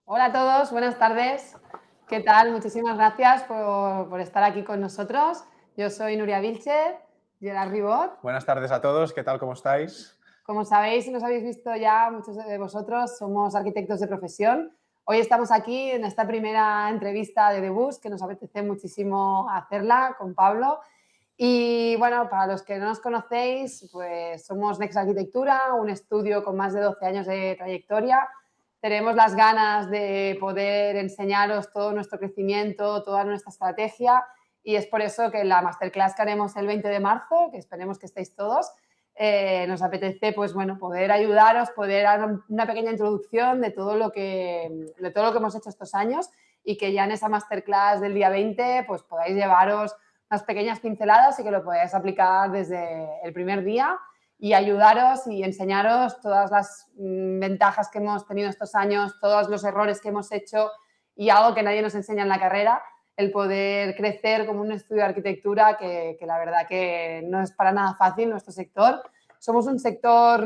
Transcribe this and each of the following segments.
Hola a todos, buenas tardes. ¿Qué tal? Muchísimas gracias por estar aquí con nosotros. Yo soy Nuria Vilcher, Gerard Ribot. Buenas tardes a todos, ¿qué tal? ¿Cómo estáis? Como sabéis, y nos habéis visto ya, muchos de vosotros somos arquitectos de profesión. Hoy estamos aquí en esta primera entrevista de Debus, que nos apetece muchísimo hacerla con Pablo. Y bueno, para los que no nos conocéis, pues somos Next Arquitectura, un estudio con más de 12 años de trayectoria. Tenemos las ganas de poder enseñaros todo nuestro crecimiento, toda nuestra estrategia, y es por eso que la masterclass que haremos el 20 de marzo, que esperemos que estéis todos, nos apetece pues, bueno, poder ayudaros, poder dar una pequeña introducción de todo lo que hemos hecho estos años y que ya en esa masterclass del día 20 pues, podáis llevaros unas pequeñas pinceladas y que lo podáis aplicar desde el primer día y ayudaros y enseñaros todas las ventajas que hemos tenido estos años, todos los errores que hemos hecho y algo que nadie nos enseña en la carrera, el poder crecer como un estudio de arquitectura que la verdad que no es para nada fácil nuestro sector. Somos un sector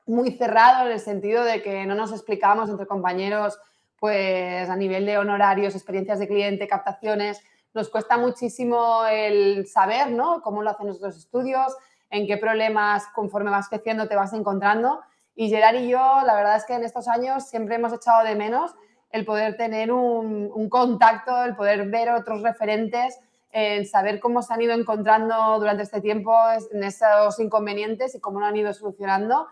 muy cerrado en el sentido de que no nos explicamos entre compañeros pues a nivel de honorarios, experiencias de cliente, captaciones. Nos cuesta muchísimo el saber, ¿no?, cómo lo hacen nuestros estudios, en qué problemas conforme vas creciendo te vas encontrando. Y Gerard y yo, la verdad es que en estos años siempre hemos echado de menos el poder tener un contacto, el poder ver otros referentes, el saber cómo se han ido encontrando durante este tiempo en esos inconvenientes y cómo lo han ido solucionando.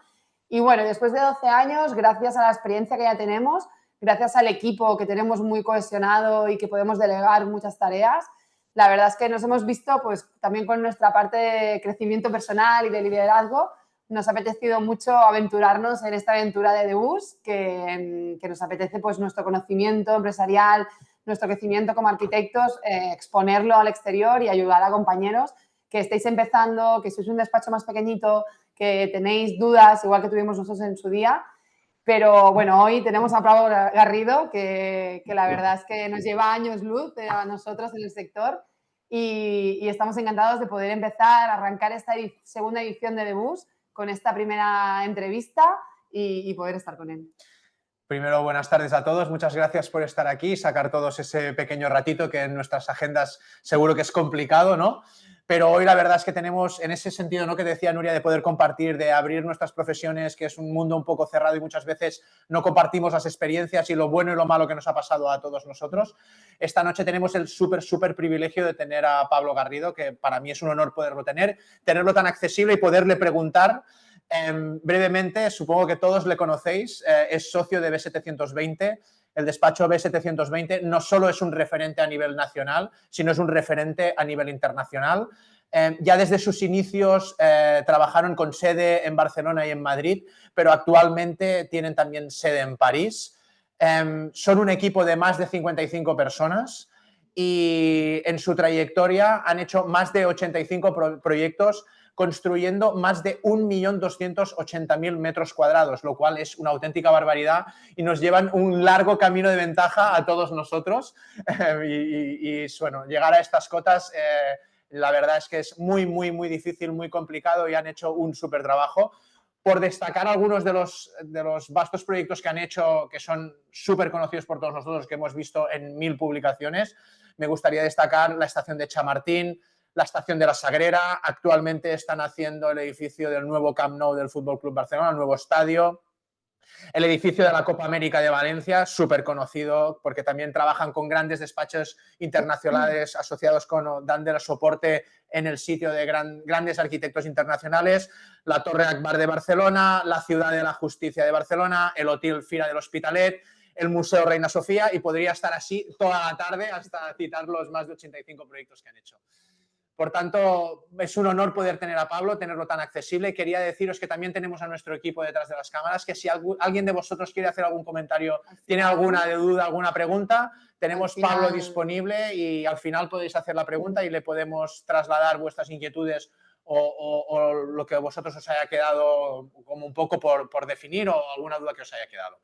Y bueno, después de 12 años, gracias a la experiencia que ya tenemos, gracias al equipo que tenemos muy cohesionado y que podemos delegar muchas tareas, la verdad es que nos hemos visto pues también con nuestra parte de crecimiento personal y de liderazgo. Nos ha apetecido mucho aventurarnos en esta aventura de Debus, que nos apetece pues nuestro conocimiento empresarial, nuestro crecimiento como arquitectos, exponerlo al exterior y ayudar a compañeros que estéis empezando, que sois un despacho más pequeñito, que tenéis dudas, igual que tuvimos nosotros en su día. Pero bueno, hoy tenemos a Pablo Garrido, que la verdad es que nos lleva años luz a nosotros en el sector y estamos encantados de poder empezar a arrancar esta segunda edición de Debus con esta primera entrevista y poder estar con él. Primero, buenas tardes a todos. Muchas gracias por estar aquí y sacar todos ese pequeño ratito que en nuestras agendas seguro que es complicado, ¿no? Pero hoy la verdad es que tenemos, en ese sentido, ¿no?, que decía Nuria, de poder compartir, de abrir nuestras profesiones, que es un mundo un poco cerrado y muchas veces no compartimos las experiencias y lo bueno y lo malo que nos ha pasado a todos nosotros. Esta noche tenemos el súper privilegio de tener a Pablo Garrido, que para mí es un honor poderlo tenerlo tan accesible y poderle preguntar. Brevemente, supongo que todos le conocéis, es socio de B720. El despacho B720 no solo es un referente a nivel nacional, sino es un referente a nivel internacional. Ya desde sus inicios trabajaron con sede en Barcelona y en Madrid, pero actualmente tienen también sede en París. Son un equipo de más de 55 personas y en su trayectoria han hecho más de 85 proyectos construyendo más de 1.280.000 metros cuadrados, lo cual es una auténtica barbaridad y nos llevan un largo camino de ventaja a todos nosotros. Y bueno, llegar a estas cotas, la verdad es que es muy difícil, muy complicado y han hecho un súper trabajo. Por destacar algunos de los vastos proyectos que han hecho, que son súper conocidos por todos nosotros, que hemos visto en 1000 publicaciones, me gustaría destacar la estación de Chamartín, la estación de la Sagrera. Actualmente están haciendo el edificio del nuevo Camp Nou del Fútbol Club Barcelona, el nuevo estadio. El edificio de la Copa América de Valencia, súper conocido porque también trabajan con grandes despachos internacionales asociados con, dando soporte en el sitio de grandes arquitectos internacionales. La Torre Akbar de Barcelona, la Ciudad de la Justicia de Barcelona, el Hotel Fira del Hospitalet, el Museo Reina Sofía, y podría estar así toda la tarde hasta citar los más de 85 proyectos que han hecho. Por tanto, es un honor poder tener a Pablo, tenerlo tan accesible. Quería deciros que también tenemos a nuestro equipo detrás de las cámaras, que si alguien de vosotros quiere hacer algún comentario, tiene alguna duda, alguna pregunta, tenemos Pablo disponible y al final podéis hacer la pregunta y le podemos trasladar vuestras inquietudes o lo que a vosotros os haya quedado como un poco por definir o alguna duda que os haya quedado.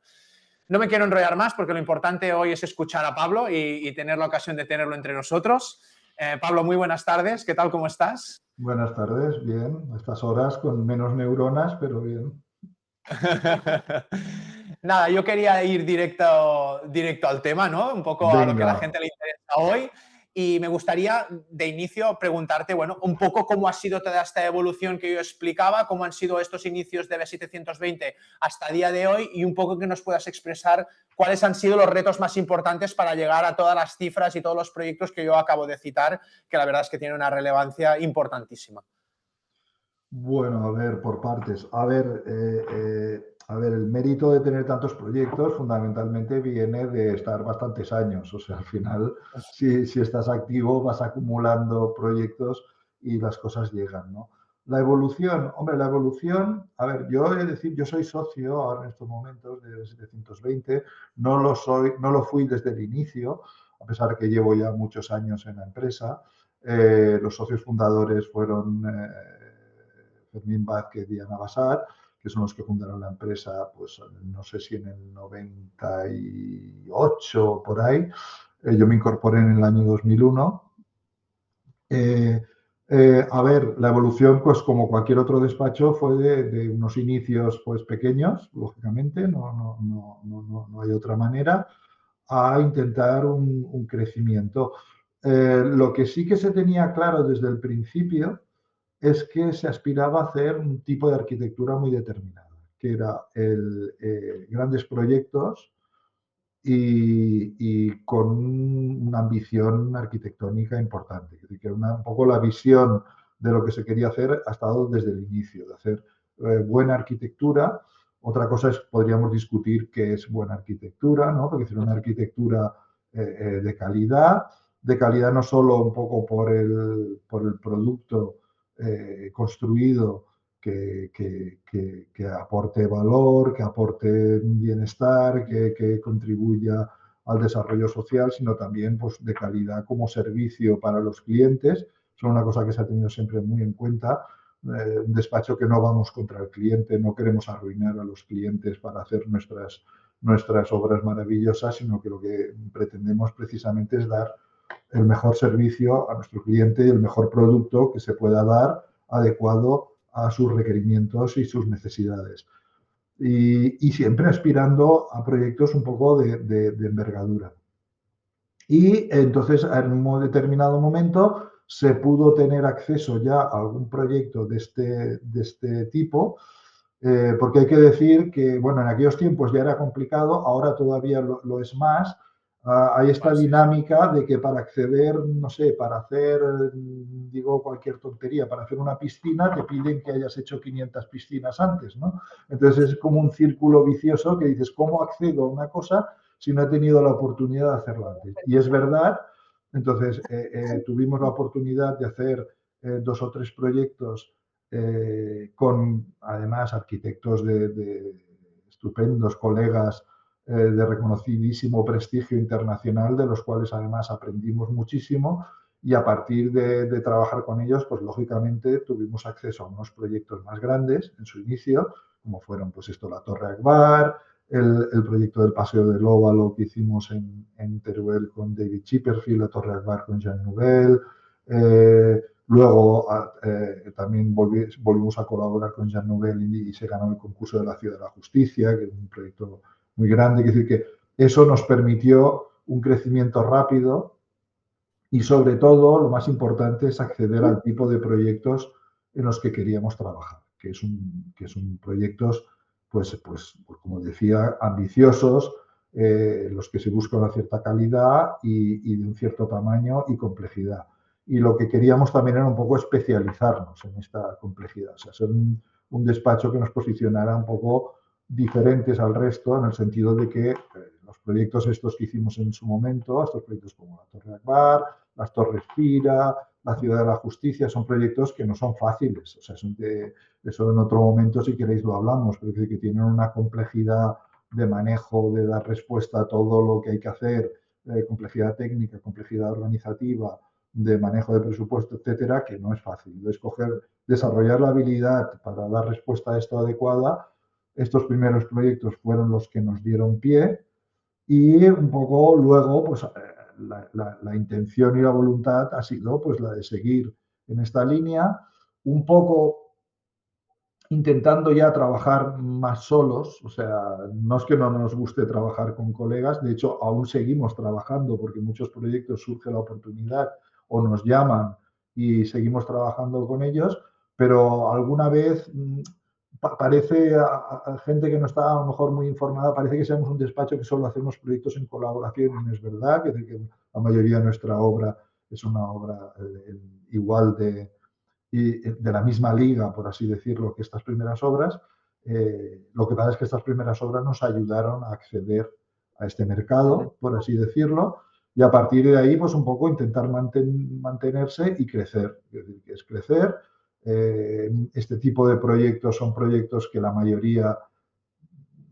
No me quiero enrollar más porque lo importante hoy es escuchar a Pablo y tener la ocasión de tenerlo entre nosotros. Pablo, muy buenas tardes. ¿Qué tal? ¿Cómo estás? Buenas tardes, bien. A estas horas con menos neuronas, pero bien. Nada, yo quería ir directo al tema, ¿no? Un poco a lo que a la Venga. gente le interesa hoy. Y me gustaría de inicio preguntarte, bueno, un poco cómo ha sido toda esta evolución que yo explicaba, cómo han sido estos inicios de B720 hasta el día de hoy y un poco que nos puedas expresar cuáles han sido los retos más importantes para llegar a todas las cifras y todos los proyectos que yo acabo de citar, que la verdad es que tienen una relevancia importantísima. Bueno, a ver, por partes. A ver, el mérito de tener tantos proyectos fundamentalmente viene de estar bastantes años. O sea, al final, si estás activo, vas acumulando proyectos y las cosas llegan, ¿no? La evolución, hombre, la evolución, a ver, yo he de decir, yo soy socio ahora en estos momentos de 720, no lo fui desde el inicio, a pesar de que llevo ya muchos años en la empresa. Los socios fundadores fueron Fermín Vázquez y Ana Basar, que son los que fundaron la empresa, pues no sé si en el 98 o por ahí. Yo me incorporé en el año 2001. A ver, la evolución, pues como cualquier otro despacho, fue de unos inicios pues pequeños, lógicamente, no hay otra manera, a intentar un crecimiento. Lo que sí que se tenía claro desde el principio es que se aspiraba a hacer un tipo de arquitectura muy determinada, que era grandes proyectos y con una ambición arquitectónica importante. Es decir, que era un poco la visión de lo que se quería hacer ha estado desde el inicio, de hacer buena arquitectura. Otra cosa es, podríamos discutir qué es buena arquitectura, ¿no? Porque es una arquitectura de calidad no solo un poco por el producto construido, que aporte valor, que aporte bienestar, que contribuya al desarrollo social, sino también pues, de calidad como servicio para los clientes. Es una cosa que se ha tenido siempre muy en cuenta. Un despacho que no vamos contra el cliente, no queremos arruinar a los clientes para hacer nuestras obras maravillosas, sino que lo que pretendemos precisamente es dar el mejor servicio a nuestro cliente y el mejor producto que se pueda dar adecuado a sus requerimientos y sus necesidades. Y siempre aspirando a proyectos un poco de envergadura. Y entonces, en un determinado momento, se pudo tener acceso ya a algún proyecto de este tipo, porque hay que decir que, bueno, en aquellos tiempos ya era complicado, ahora todavía lo es más. Hay esta dinámica de que para acceder, no sé, para hacer, digo cualquier tontería, para hacer una piscina te piden que hayas hecho 500 piscinas antes, ¿no? Entonces es como un círculo vicioso que dices, ¿cómo accedo a una cosa si no he tenido la oportunidad de hacerlo antes? Y es verdad, entonces tuvimos la oportunidad de hacer 2 o 3 proyectos con además arquitectos de estupendos colegas de reconocidísimo prestigio internacional, de los cuales además aprendimos muchísimo y a partir de trabajar con ellos, pues lógicamente tuvimos acceso a unos proyectos más grandes en su inicio, como fueron pues esto, la Torre Akbar, el proyecto del Paseo del Óvalo que hicimos en Teruel con David Chipperfield, la Torre Akbar con Jean Nouvel, luego también volvimos a colaborar con Jean Nouvel y se ganó el concurso de la Ciudad de la Justicia, que es un proyecto muy grande. Es decir, que eso nos permitió un crecimiento rápido y sobre todo, lo más importante es acceder al tipo de proyectos en los que queríamos trabajar, que son proyectos, pues, como decía, ambiciosos, los que se busca una cierta calidad y de un cierto tamaño y complejidad. Y lo que queríamos también era un poco especializarnos en esta complejidad, o sea, ser un despacho que nos posicionara un poco diferentes al resto, en el sentido de que los proyectos estos que hicimos en su momento, estos proyectos como la Torre Akbar, las Torres Pira, la Ciudad de la Justicia, son proyectos que no son fáciles. O sea, eso en otro momento, si queréis, lo hablamos, pero es que tienen una complejidad de manejo, de dar respuesta a todo lo que hay que hacer, complejidad técnica, complejidad organizativa, de manejo de presupuesto, etcétera, que no es fácil. Desarrollar la habilidad para dar respuesta a esto adecuada. Estos primeros proyectos fueron los que nos dieron pie y un poco luego, pues la intención y la voluntad ha sido pues la de seguir en esta línea, un poco intentando ya trabajar más solos, o sea, no es que no nos guste trabajar con colegas, de hecho aún seguimos trabajando porque en muchos proyectos surge la oportunidad o nos llaman y seguimos trabajando con ellos, pero alguna vez parece a gente que no está a lo mejor muy informada, parece que seamos un despacho que solo hacemos proyectos en colaboración y no es verdad, es decir, que la mayoría de nuestra obra es una obra igual y de la misma liga, por así decirlo, que estas primeras obras. Lo que pasa es que estas primeras obras nos ayudaron a acceder a este mercado, por así decirlo, y a partir de ahí, pues un poco intentar mantenerse y crecer. Es decir, que es crecer. Este tipo de proyectos son proyectos que la mayoría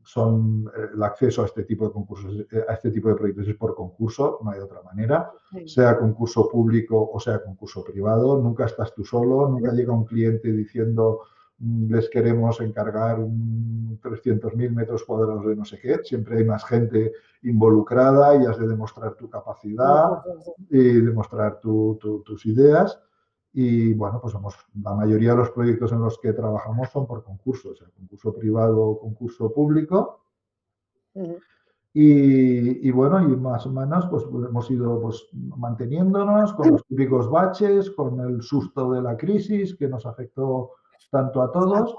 son el acceso a este tipo de concursos, a este tipo de proyectos es por concurso, no hay otra manera, sea concurso público o sea concurso privado, nunca estás tú solo, nunca llega un cliente diciendo les queremos encargar 300.000 metros cuadrados de no sé qué, siempre hay más gente involucrada y has de demostrar tu capacidad y demostrar tus ideas. Y bueno, pues la mayoría de los proyectos en los que trabajamos son por concurso, o sea, concurso privado o concurso público. Y bueno, y más o menos pues hemos ido pues, manteniéndonos con los típicos baches, con el susto de la crisis que nos afectó tanto a todos,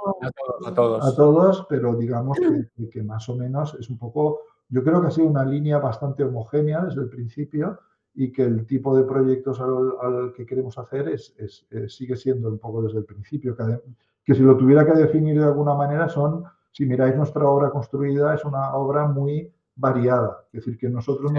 A todos. pero digamos que más o menos es un poco, yo creo que ha sido una línea bastante homogénea desde el principio y que el tipo de proyectos al que queremos hacer sigue siendo un poco desde el principio, que si lo tuviera que definir de alguna manera si miráis nuestra obra construida, es una obra muy variada, es decir, que nosotros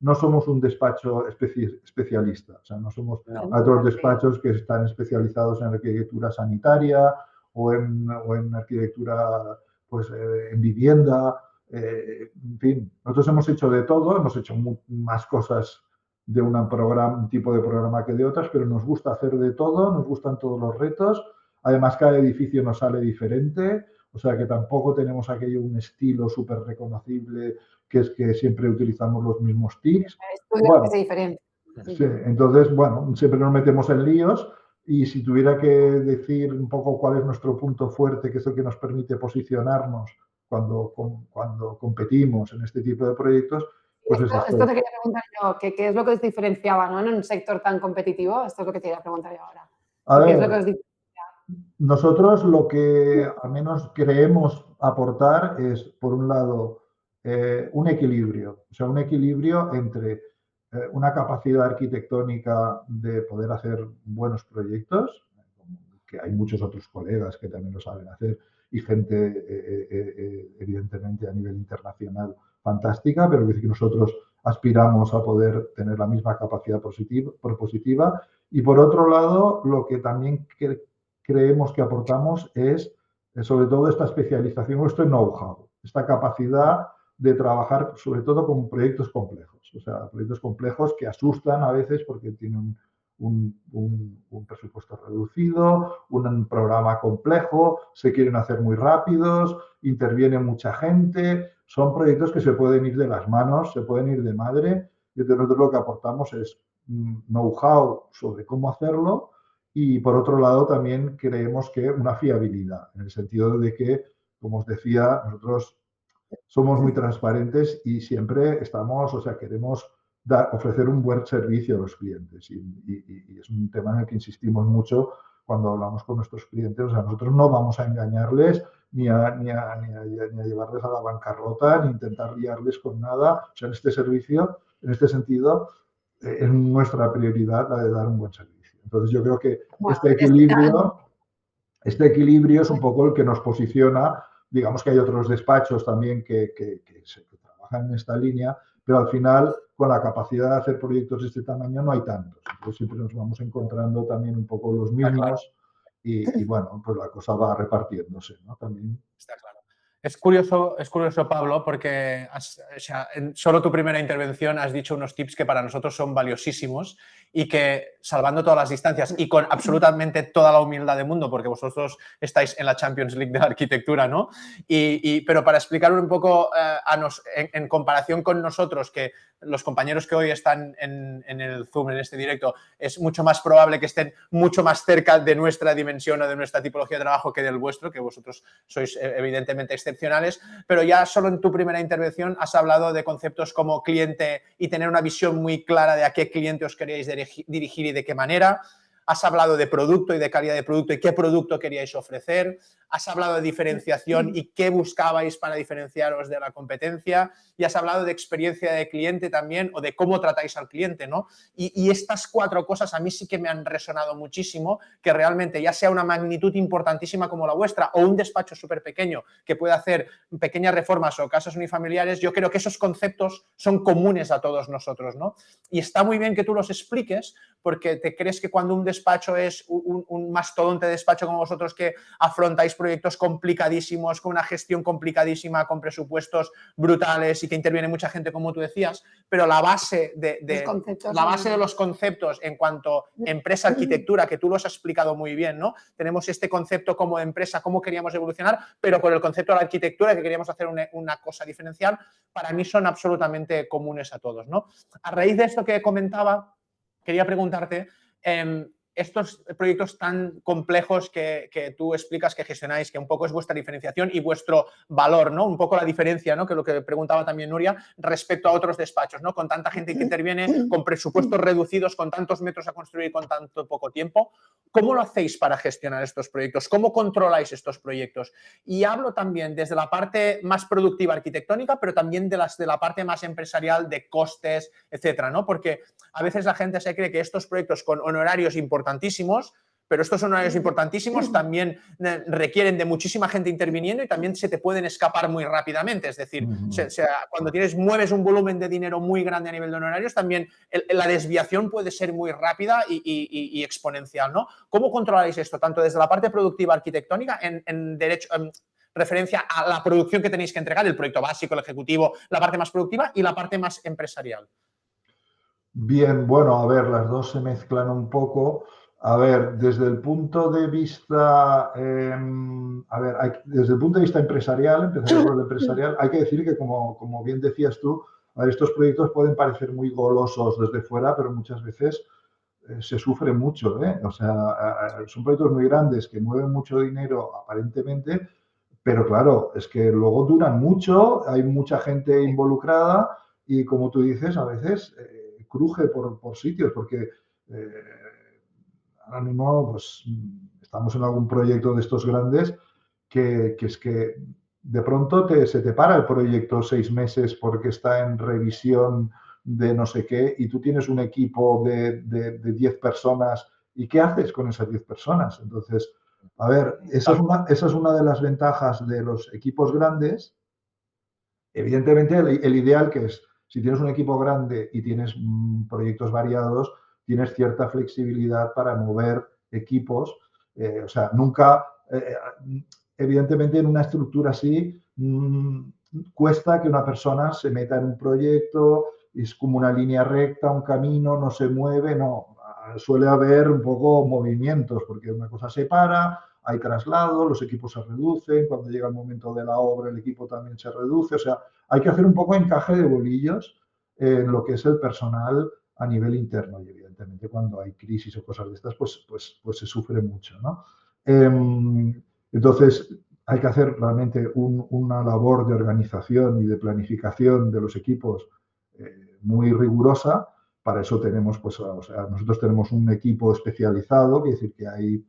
no somos un despacho especialista, o sea, no somos otros despachos que están especializados en arquitectura sanitaria o en arquitectura pues, en vivienda, en fin, nosotros hemos hecho de todo, hemos hecho más cosas de un tipo de programa que de otras, pero nos gusta hacer de todo, nos gustan todos los retos, además cada edificio nos sale diferente, o sea que tampoco tenemos aquello un estilo súper reconocible, que es que siempre utilizamos los mismos tics. Bueno, que diferente. Sí, entonces, bueno, siempre nos metemos en líos y si tuviera que decir un poco cuál es nuestro punto fuerte, que es el que nos permite posicionarnos cuando competimos en este tipo de proyectos, pues esto te quería preguntar yo, ¿qué es lo que os diferenciaba, ¿no? En un sector tan competitivo? Esto es lo que te quería preguntar yo ahora. ¿Qué es lo que os diferencia? Nosotros lo que al menos creemos aportar es, por un lado, un equilibrio, o sea, un equilibrio entre una capacidad arquitectónica de poder hacer buenos proyectos, que hay muchos otros colegas que también lo saben hacer, y gente, evidentemente, a nivel internacional fantástica, pero que nosotros aspiramos a poder tener la misma capacidad propositiva. Y por otro lado, lo que también creemos que aportamos es, sobre todo, esta especialización, este know-how, esta capacidad de trabajar, sobre todo, con proyectos complejos. O sea, proyectos complejos que asustan a veces porque tienen un presupuesto reducido, un programa complejo, se quieren hacer muy rápidos, interviene mucha gente, son proyectos que se pueden ir de las manos, se pueden ir de madre, y nosotros lo que aportamos es know-how sobre cómo hacerlo y por otro lado también creemos que una fiabilidad, en el sentido de que, como os decía, nosotros somos muy transparentes y siempre estamos, o sea, queremos ofrecer un buen servicio a los clientes y es un tema en el que insistimos mucho cuando hablamos con nuestros clientes. O sea, nosotros no vamos a engañarles ni a llevarles a la bancarrota ni intentar liarles con nada. O sea, en este servicio, en este sentido, es nuestra prioridad la de dar un buen servicio. Entonces yo creo que este equilibrio es un poco el que nos posiciona. Digamos que hay otros despachos también que trabajan en esta línea, pero al final, con la capacidad de hacer proyectos de este tamaño, no hay tantos. Entonces siempre nos vamos encontrando también un poco los mismos y bueno, pues la cosa va repartiéndose, ¿no? También. Está claro. Es curioso, Pablo, porque o sea, en solo tu primera intervención has dicho unos tips que para nosotros son valiosísimos y que, salvando todas las distancias y con absolutamente toda la humildad del mundo, porque vosotros estáis en la Champions League de la arquitectura, ¿no? Pero para explicar un poco en comparación con nosotros, que los compañeros que hoy están en el Zoom, en este directo, es mucho más probable que estén mucho más cerca de nuestra dimensión o de nuestra tipología de trabajo que del vuestro, que vosotros sois evidentemente excepcionales, pero ya solo en tu primera intervención has hablado de conceptos como cliente y tener una visión muy clara de a qué cliente os queríais dirigir y de qué manera. Has hablado de producto y de calidad de producto y qué producto queríais ofrecer. Has hablado de diferenciación y qué buscabais para diferenciaros de la competencia. Y has hablado de experiencia de cliente también o de cómo tratáis al cliente, ¿no? Y estas 4 cosas a mí sí que me han resonado muchísimo, que realmente ya sea una magnitud importantísima como la vuestra o un despacho súper pequeño que puede hacer pequeñas reformas o casas unifamiliares, yo creo que esos conceptos son comunes a todos nosotros, ¿no? Y está muy bien que tú los expliques, porque te crees que cuando un despacho es un mastodonte de despacho como vosotros, que afrontáis proyectos complicadísimos, con una gestión complicadísima, con presupuestos brutales y que interviene mucha gente, como tú decías, pero la base de los conceptos en cuanto a empresa arquitectura, que tú los has explicado muy bien, ¿no? Tenemos este concepto como empresa, cómo queríamos evolucionar, pero con el concepto de la arquitectura, que queríamos hacer una cosa diferencial, para mí son absolutamente comunes a todos, ¿no? A raíz de esto que comentaba, quería preguntarte, estos proyectos tan complejos que tú explicas que gestionáis, que un poco es vuestra diferenciación y vuestro valor, ¿no? Un poco la diferencia, ¿no? Que lo que preguntaba también Nuria, respecto a otros despachos, ¿no? Con tanta gente que interviene, con presupuestos reducidos, con tantos metros a construir, con tanto poco tiempo. ¿Cómo lo hacéis para gestionar estos proyectos? ¿Cómo controláis estos proyectos? Y hablo también desde la parte más productiva arquitectónica, pero también de la parte más empresarial de costes, etcétera, ¿no? Porque a veces la gente se cree que estos proyectos con honorarios importantísimos, pero estos honorarios importantísimos también requieren de muchísima gente interviniendo y también se te pueden escapar muy rápidamente. Es decir, cuando mueves un volumen de dinero muy grande a nivel de honorarios, también la desviación puede ser muy rápida y exponencial, ¿no? ¿Cómo controláis esto, tanto desde la parte productiva arquitectónica en referencia a la producción que tenéis que entregar, el proyecto básico, el ejecutivo, la parte más productiva y la parte más empresarial? Bien, bueno, a ver, las dos se mezclan un poco. A ver, desde el punto de vista, desde el punto de vista empresarial, empezando por el empresarial, hay que decir que, como bien decías tú, a ver, estos proyectos pueden parecer muy golosos desde fuera, pero muchas veces se sufre mucho, ¿eh? O sea, son proyectos muy grandes que mueven mucho dinero aparentemente, pero claro, es que luego duran mucho, hay mucha gente involucrada y, como tú dices, a veces cruje por sitios, porque ahora mismo pues, estamos en algún proyecto de estos grandes que es que de pronto se te para el proyecto 6 meses porque está en revisión de no sé qué y tú tienes un equipo de 10 personas y ¿qué haces con esas 10 personas? Entonces, a ver, esa es una de las ventajas de los equipos grandes. Evidentemente, el ideal que es, si tienes un equipo grande y tienes proyectos variados, tienes cierta flexibilidad para mover equipos. O sea, nunca, evidentemente en una estructura así, cuesta que una persona se meta en un proyecto, es como una línea recta, un camino, no se mueve, no. Suele haber un poco movimientos, porque una cosa se para, hay traslado, los equipos se reducen, cuando llega el momento de la obra el equipo también se reduce, o sea, hay que hacer un poco encaje de bolillos en lo que es el personal a nivel interno y evidentemente cuando hay crisis o cosas de estas, pues se sufre mucho, ¿no? Entonces, hay que hacer realmente una labor de organización y de planificación de los equipos muy rigurosa. Para eso tenemos, pues, o sea, nosotros tenemos un equipo especializado, quiere decir que hay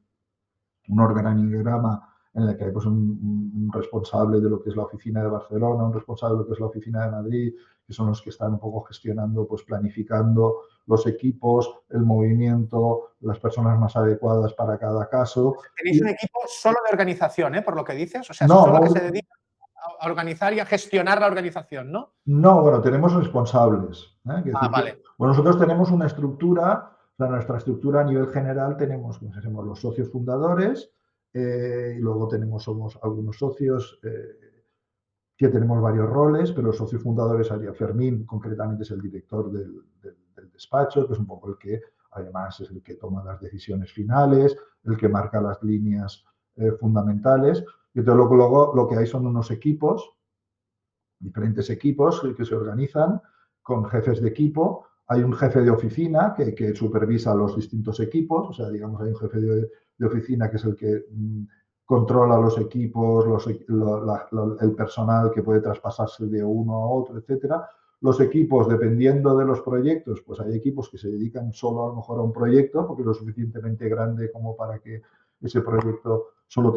un organigrama en el que hay pues, un responsable de lo que es la oficina de Barcelona, un responsable de lo que es la oficina de Madrid, que son los que están un poco gestionando, pues planificando los equipos, el movimiento, las personas más adecuadas para cada caso. Tenéis un equipo solo de organización, ¿eh? Por lo que dices, o sea, no, solo que se dedica a organizar y a gestionar la organización, ¿no? No, bueno, tenemos responsables. Vale. Bueno, nosotros tenemos una estructura, o sea, nuestra estructura a nivel general tenemos, como decimos, los socios fundadores y luego somos algunos socios que tenemos varios roles, pero los socios fundadores sería Fermín, concretamente es el director del despacho, que es un poco el que además es el que toma las decisiones finales, el que marca las líneas fundamentales. Y entonces luego lo que hay son unos equipos, diferentes equipos que se organizan con jefes de equipo. Hay un jefe de oficina que supervisa los distintos equipos, o sea, digamos, hay un jefe de oficina que es el que controla los equipos, el personal que puede traspasarse de uno a otro, etcétera. Los equipos, dependiendo de los proyectos, pues hay equipos que se dedican solo a lo mejor a un proyecto, porque es lo suficientemente grande como para que ese proyecto solo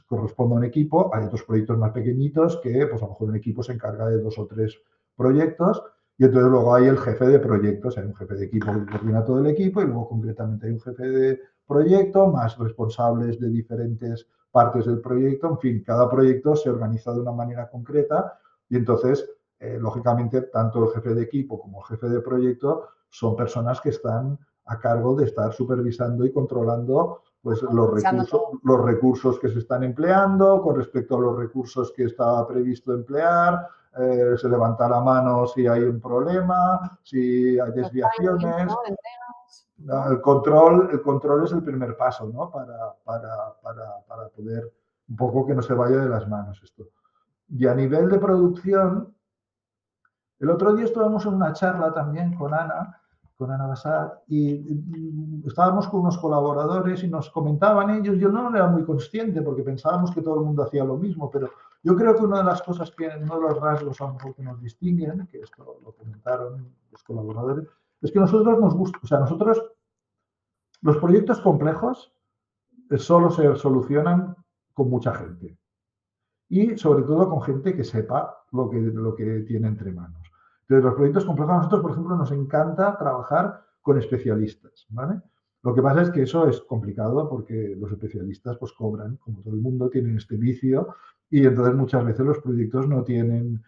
corresponda a un equipo. Hay otros proyectos más pequeñitos que, pues a lo mejor un equipo se encarga de 2 o 3 proyectos y entonces luego hay el jefe de proyectos, hay un jefe de equipo que coordina todo el equipo y luego concretamente hay un jefe de proyecto, más responsables de diferentes partes del proyecto. En fin, cada proyecto se organiza de una manera concreta y entonces, lógicamente, tanto el jefe de equipo como el jefe de proyecto son personas que están a cargo de estar supervisando y controlando pues, los recursos que se están empleando con respecto a los recursos que estaba previsto emplear. Se levanta la mano si hay un problema, si hay desviaciones. El control es el primer paso, ¿no? Para poder un poco que no se vaya de las manos esto. Y a nivel de producción, el otro día estábamos en una charla también con Ana Bassat, y estábamos con unos colaboradores y nos comentaban ellos, yo no era muy consciente porque pensábamos que todo el mundo hacía lo mismo, pero yo creo que una de las cosas uno de los rasgos a lo mejor que nos distinguen, que esto lo comentaron los colaboradores, es que nosotros nos gusta, o sea, nosotros los proyectos complejos solo se solucionan con mucha gente y sobre todo con gente que sepa lo que tiene entre manos. Entonces, los proyectos complejos a nosotros, por ejemplo, nos encanta trabajar con especialistas, ¿vale? Lo que pasa es que eso es complicado porque los especialistas pues cobran, como todo el mundo, tienen este vicio y entonces muchas veces los proyectos no tienen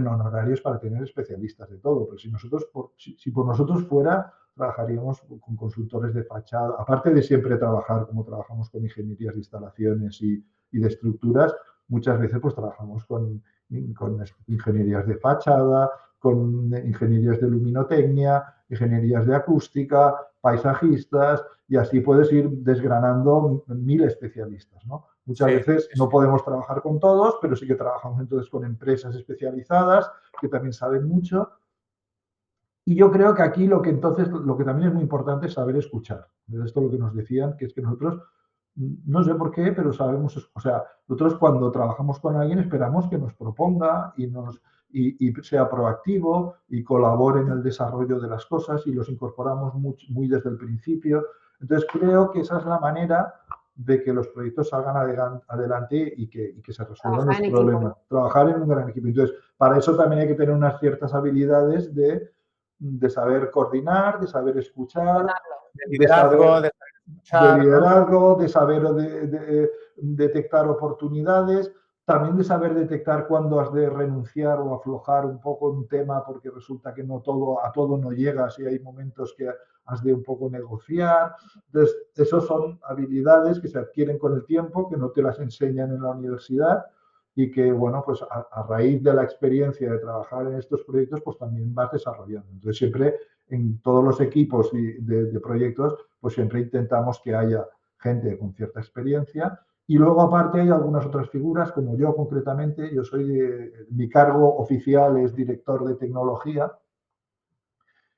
honorarios para tener especialistas de todo. Pero si por nosotros fuera, trabajaríamos con consultores de fachada, aparte de siempre trabajar como trabajamos con ingenierías de instalaciones y de estructuras, muchas veces pues trabajamos con ingenierías de fachada, con ingenierías de luminotecnia, ingenierías de acústica, paisajistas, y así puedes ir desgranando 1000 especialistas, ¿no? Muchas veces no podemos trabajar con todos, pero sí que trabajamos entonces con empresas especializadas que también saben mucho. Y yo creo que aquí lo que también es muy importante es saber escuchar. De esto lo que nos decían, que es que nosotros, no sé por qué, pero sabemos, o sea, nosotros cuando trabajamos con alguien esperamos que nos proponga y sea proactivo y colabore en el desarrollo de las cosas y los incorporamos muy desde el principio. Entonces creo que esa es la manera de que los proyectos salgan adelante y que se resuelvan los problemas. Trabajar en un gran equipo. Entonces, para eso también hay que tener unas ciertas habilidades de saber coordinar, de saber escuchar, de liderazgo, de saber detectar oportunidades, también de saber detectar cuándo has de renunciar o aflojar un poco un tema porque resulta que a todo no llegas y hay momentos que has de un poco negociar. Entonces, esas son habilidades que se adquieren con el tiempo, que no te las enseñan en la universidad y que, bueno, pues a raíz de la experiencia de trabajar en estos proyectos, pues también vas desarrollando. Entonces, siempre en todos los equipos de proyectos, pues siempre intentamos que haya gente con cierta experiencia. Y luego, aparte, hay algunas otras figuras, como yo concretamente, mi cargo oficial es director de tecnología,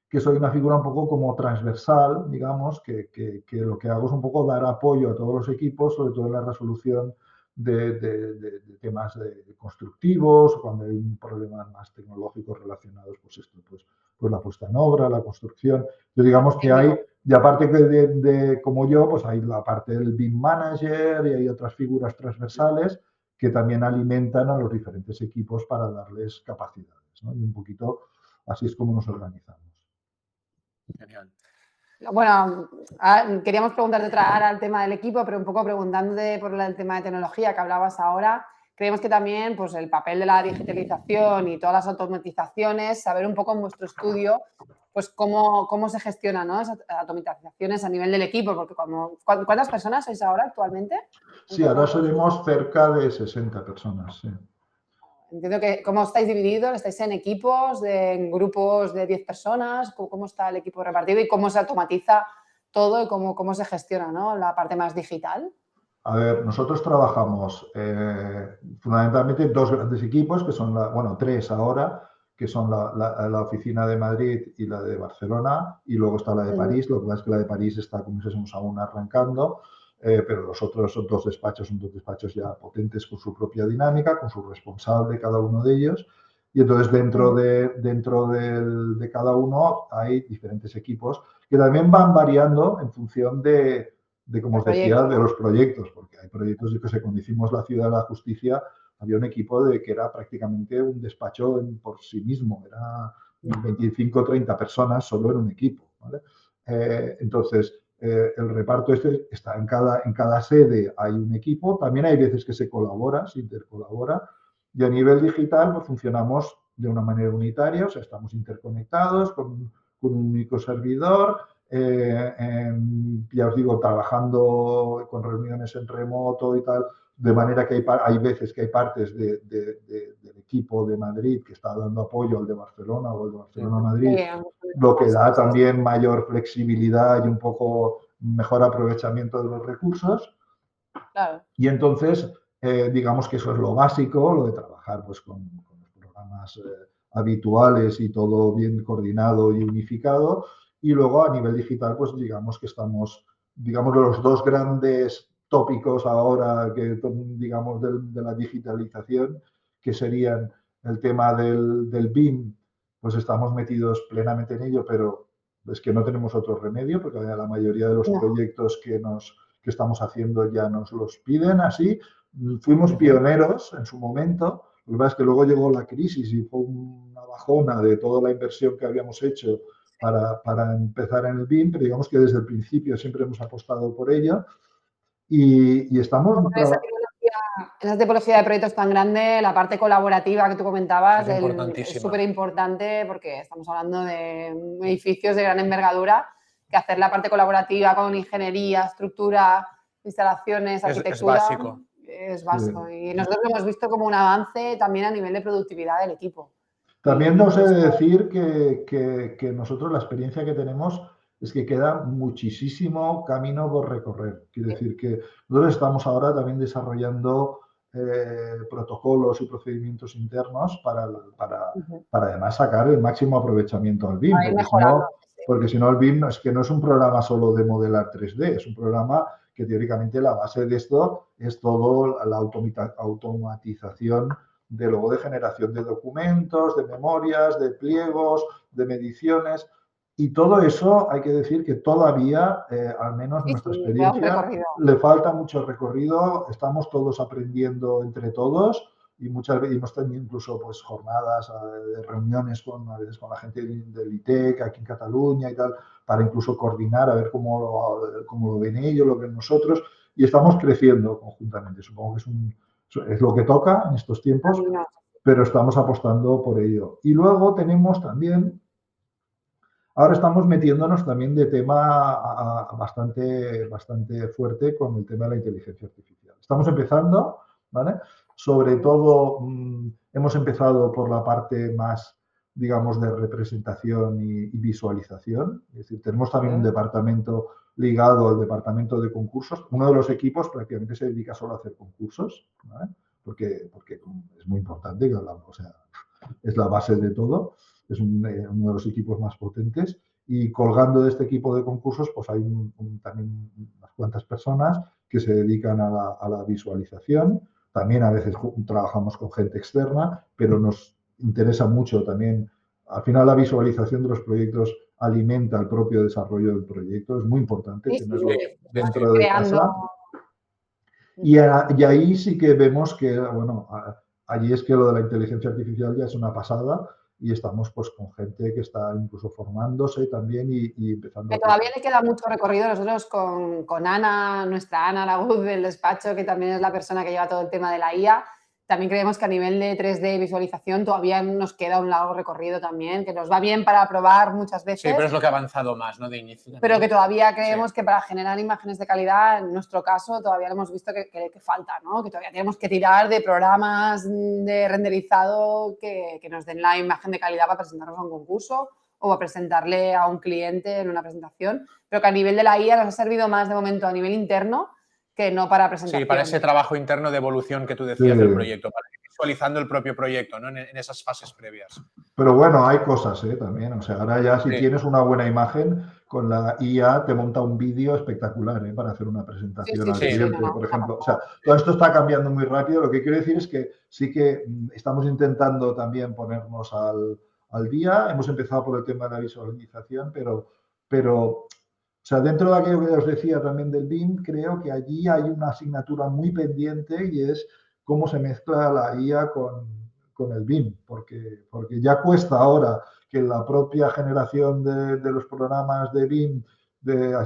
que soy una figura un poco como transversal, digamos, que lo que hago es un poco dar apoyo a todos los equipos, sobre todo en la resolución de temas constructivos, o cuando hay un problema más tecnológicos relacionados, pues esto, pues la puesta en obra, la construcción. Entonces, digamos que hay, y aparte como yo, pues hay la parte del BIM manager y hay otras figuras transversales que también alimentan a los diferentes equipos para darles capacidades, ¿no? Y un poquito así es como nos organizamos. Genial. Bueno, queríamos preguntarte ahora el tema del equipo, pero un poco preguntándote por el tema de tecnología que hablabas ahora. Creemos que también el papel de la digitalización y todas las automatizaciones, saber un poco en vuestro estudio pues cómo se gestionan, ¿no?, esas automatizaciones a nivel del equipo, porque ¿cuántas personas sois ahora actualmente? Sí, ahora seremos cerca de 60 personas, sí. Entiendo que, ¿cómo estáis divididos? ¿Estáis en equipos, en grupos de 10 personas? ¿Cómo está el equipo repartido y cómo se automatiza todo y cómo se gestiona, ¿no?, la parte más digital? A ver, nosotros trabajamos fundamentalmente dos grandes equipos, que son, tres ahora, que son la oficina de Madrid y la de Barcelona, y luego está la de París. Lo que pasa es que la de París está, como dijésemos, aún arrancando, pero los otros son dos despachos ya potentes con su propia dinámica, con su responsable cada uno de ellos. Y entonces dentro de cada uno hay diferentes equipos que también van variando en función de como os decía, de los proyectos, porque hay proyectos, yo que sé, cuando hicimos la Ciudad de la Justicia, había un equipo que era prácticamente un despacho por sí mismo, era 25 o 30 personas solo en un equipo, ¿vale? Entonces, el reparto está en cada sede hay un equipo, también hay veces que se intercolabora, y a nivel digital pues, funcionamos de una manera unitaria, o sea, estamos interconectados con un único servidor, ya os digo, trabajando con reuniones en remoto y tal, de manera que hay veces que hay partes del equipo de Madrid que está dando apoyo al de Barcelona o al de Barcelona-Madrid, lo que da también mayor flexibilidad y un poco mejor aprovechamiento de los recursos. Claro. Y entonces, digamos que eso es lo básico, lo de trabajar pues, con los programas habituales y todo bien coordinado y unificado. Y luego a nivel digital, pues digamos que estamos, digamos, los dos grandes tópicos ahora que, digamos, de la digitalización, que serían el tema del BIM, pues estamos metidos plenamente en ello, pero es que no tenemos otro remedio, porque la mayoría de los proyectos que estamos haciendo ya nos los piden así. Fuimos pioneros en su momento, lo que pasa es que luego llegó la crisis y fue una bajona de toda la inversión que habíamos hecho para empezar en el BIM, pero digamos que desde el principio siempre hemos apostado por ella y estamos... En esa tipología de proyectos tan grande, la parte colaborativa que tú comentabas es súper importante porque estamos hablando de edificios de gran envergadura, que hacer la parte colaborativa con ingeniería, estructura, instalaciones, arquitectura, es básico. Es básico. Sí. Y nosotros lo hemos visto como un avance también a nivel de productividad del equipo. También nos he de decir que nosotros la experiencia que tenemos es que queda muchísimo camino por recorrer. Quiere decir que nosotros estamos ahora también desarrollando protocolos y procedimientos internos para además sacar el máximo aprovechamiento al BIM. Porque si no el BIM es que no es un programa solo de modelar 3D, es un programa que teóricamente la base de esto es todo la automatización de generación de documentos, de memorias, de pliegos, de mediciones. Y todo eso hay que decir que todavía, al menos nuestra experiencia, le falta mucho recorrido. Estamos todos aprendiendo entre todos y muchas veces hemos tenido incluso pues, jornadas de reuniones a veces con la gente del ITEC aquí en Cataluña y tal, para incluso coordinar, a ver cómo lo ven ellos, lo ven nosotros. Y estamos creciendo conjuntamente. Supongo que es lo que toca en estos tiempos, pero estamos apostando por ello. Y luego tenemos también, ahora estamos metiéndonos también de tema bastante fuerte con el tema de la inteligencia artificial. Estamos empezando, ¿vale? Sobre todo hemos empezado por la parte más, digamos, de representación y visualización. Es decir, tenemos también un departamento ligado al departamento de concursos. Uno de los equipos prácticamente se dedica solo a hacer concursos, ¿vale? Porque es muy importante, o sea, es la base de todo, es uno de los equipos más potentes y colgando de este equipo de concursos pues hay también unas cuantas personas que se dedican a la visualización, también a veces trabajamos con gente externa, pero nos interesa mucho también, al final la visualización de los proyectos alimenta el propio desarrollo del proyecto, es muy importante tenerlo dentro de casa. Y ahí sí que vemos que, bueno, allí es que lo de la inteligencia artificial ya es una pasada y estamos pues con gente que está incluso formándose también y empezando. Pero todavía le queda mucho recorrido. Nosotros con Ana, nuestra Ana Laguz del despacho, que también es la persona que lleva todo el tema de la IA, también creemos que a nivel de 3D y visualización todavía nos queda un largo recorrido también, que nos va bien para probar muchas veces. Sí, pero es lo que ha avanzado más, ¿no? De inicio. Pero que todavía creemos que para generar imágenes de calidad, en nuestro caso, todavía lo hemos visto que falta, ¿no? Que todavía tenemos que tirar de programas de renderizado que nos den la imagen de calidad para presentarnos a un concurso o a presentarle a un cliente en una presentación, pero que a nivel de la IA nos ha servido más de momento a nivel interno que no para presentación. Sí, para ese trabajo interno de evolución que tú decías del proyecto, para ir visualizando el propio proyecto, ¿no? En esas fases previas. Pero bueno, hay cosas también. O sea, ahora ya si tienes una buena imagen, con la IA te monta un vídeo espectacular para hacer una presentación al cliente, por ejemplo. O sea, todo esto está cambiando muy rápido. Lo que quiero decir es que sí que estamos intentando también ponernos al día. Hemos empezado por el tema de la visualización, pero o sea, dentro de aquello que os decía también del BIM, creo que allí hay una asignatura muy pendiente y es cómo se mezcla la IA con el BIM, porque ya cuesta ahora que la propia generación de los programas de BIM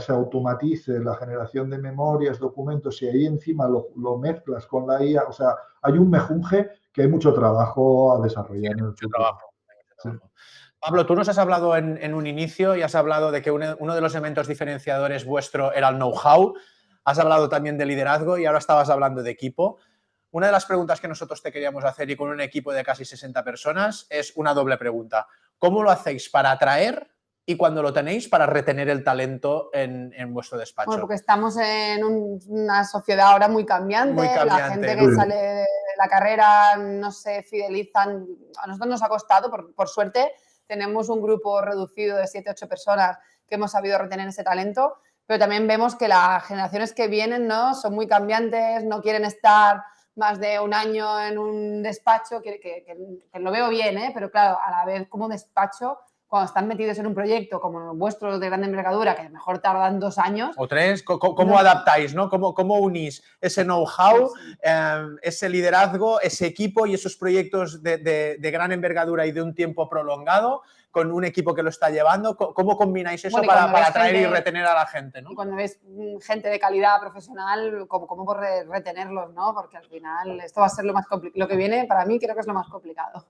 se automatice la generación de memorias, documentos, y ahí encima lo mezclas con la IA. O sea, hay un mejunje que hay mucho trabajo a desarrollar en el futuro. Sí. Pablo, tú nos has hablado en un inicio y has hablado de que uno de los elementos diferenciadores vuestro era el know-how. Has hablado también de liderazgo y ahora estabas hablando de equipo. Una de las preguntas que nosotros te queríamos hacer, y con un equipo de casi 60 personas, es una doble pregunta. ¿Cómo lo hacéis para atraer y cuando lo tenéis para retener el talento en vuestro despacho? Bueno, porque estamos en una sociedad ahora muy cambiante. La gente que sale de la carrera no se fidelizan. A nosotros nos ha costado, por suerte, tenemos un grupo reducido de 7 u 8 personas que hemos sabido retener ese talento, pero también vemos que las generaciones que vienen, ¿no?, son muy cambiantes, no quieren estar más de un año en un despacho, que lo veo bien, pero claro, a la vez como despacho, cuando están metidos en un proyecto como el vuestro de gran envergadura, que a lo mejor tardan 2 años. O 3, ¿cómo adaptáis, ¿no? ¿Cómo unís ese know-how, ese liderazgo, ese equipo y esos proyectos de gran envergadura y de un tiempo prolongado con un equipo que lo está llevando? ¿Cómo combináis eso para atraer y retener a la gente, ¿no? Y cuando ves gente de calidad profesional, ¿cómo por retenerlos, ¿no? Porque al final esto va a ser lo más complicado. Lo que viene para mí creo que es lo más complicado.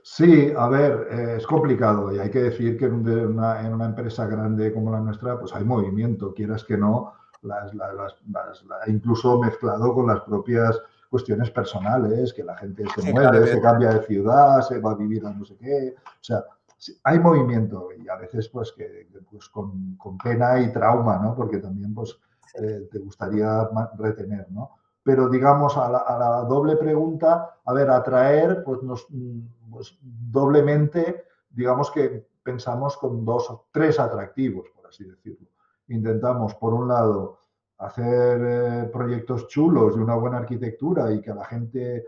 Sí, a ver, es complicado y hay que decir que en una empresa grande como la nuestra, pues hay movimiento, quieras que no, incluso mezclado con las propias cuestiones personales, que la gente se mueve, se cambia de ciudad, se va a vivir a no sé qué, o sea, hay movimiento y a veces pues con pena y trauma, ¿no? Porque también pues te gustaría retener, ¿no? Pero digamos a la doble pregunta, a ver, atraer, pues doblemente, digamos que pensamos con 2 o 3 atractivos, por así decirlo. Intentamos, por un lado, hacer proyectos chulos de una buena arquitectura y que a la gente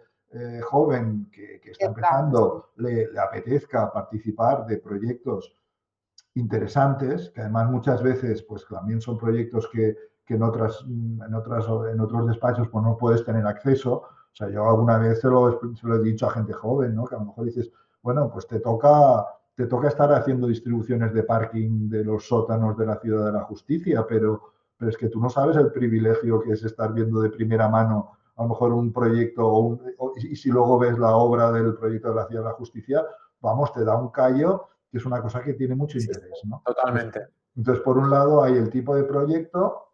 joven que está empezando le apetezca participar de proyectos interesantes, que además muchas veces pues también son proyectos que en otros despachos pues no puedes tener acceso. O sea, yo alguna vez se lo he dicho a gente joven, ¿no? Que a lo mejor dices, bueno, pues te toca estar haciendo distribuciones de parking de los sótanos de la Ciudad de la Justicia, pero es que tú no sabes el privilegio que es estar viendo de primera mano a lo mejor un proyecto y si luego ves la obra del proyecto de la Ciudad de la Justicia, vamos, te da un callo, que es una cosa que tiene mucho interés, ¿no? Totalmente. Entonces, por un lado hay el tipo de proyecto,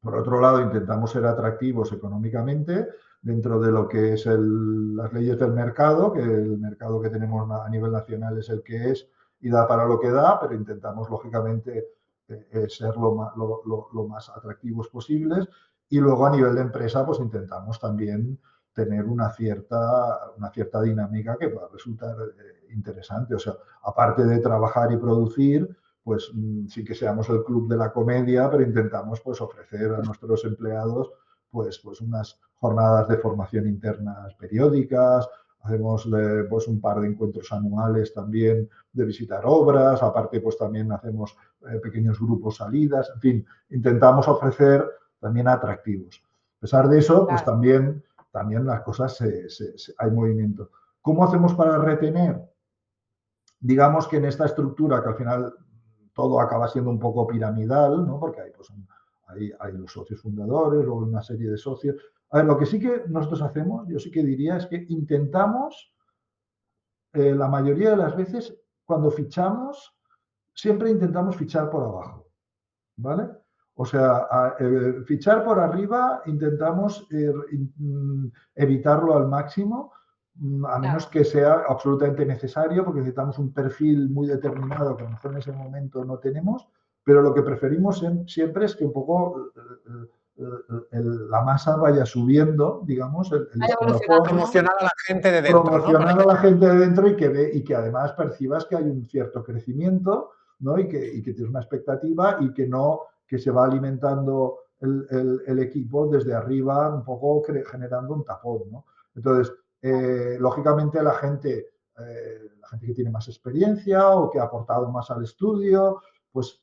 por otro lado intentamos ser atractivos económicamente dentro de lo que es las leyes del mercado, que el mercado que tenemos a nivel nacional es el que es y da para lo que da, pero intentamos lógicamente ser lo más atractivos posibles. Y luego a nivel de empresa, pues intentamos también tener una cierta dinámica que pueda resultar interesante. O sea, aparte de trabajar y producir, pues sí que seamos el club de la comedia, pero intentamos pues ofrecer a nuestros empleados pues unas jornadas de formación internas periódicas, hacemos pues un par de encuentros anuales también de visitar obras, aparte pues también hacemos pequeños grupos salidas, en fin, intentamos ofrecer también atractivos. A pesar de eso, pues también las cosas hay movimiento. ¿Cómo hacemos para retener? Digamos que en esta estructura que al final todo acaba siendo un poco piramidal, ¿no? Porque hay los socios fundadores, luego una serie de socios. A ver, lo que sí que nosotros hacemos, yo sí que diría, es que intentamos, la mayoría de las veces, cuando fichamos, siempre intentamos fichar por abajo, ¿vale? O sea, fichar por arriba intentamos evitarlo al máximo, a menos Claro. que sea absolutamente necesario, porque necesitamos un perfil muy determinado que a lo mejor en ese momento no tenemos, pero lo que preferimos siempre es que un poco la masa vaya subiendo, digamos, el Vaya evolucionando, escalafón, ¿no? Promocionar a la gente de dentro, ¿no? Para promocionar a que... la gente de dentro y que además percibas que hay un cierto crecimiento, ¿no? Y que tienes una expectativa y que no que se va alimentando el equipo desde arriba, un poco generando un tapón, ¿no? Entonces, lógicamente la gente que tiene más experiencia o que ha aportado más al estudio, pues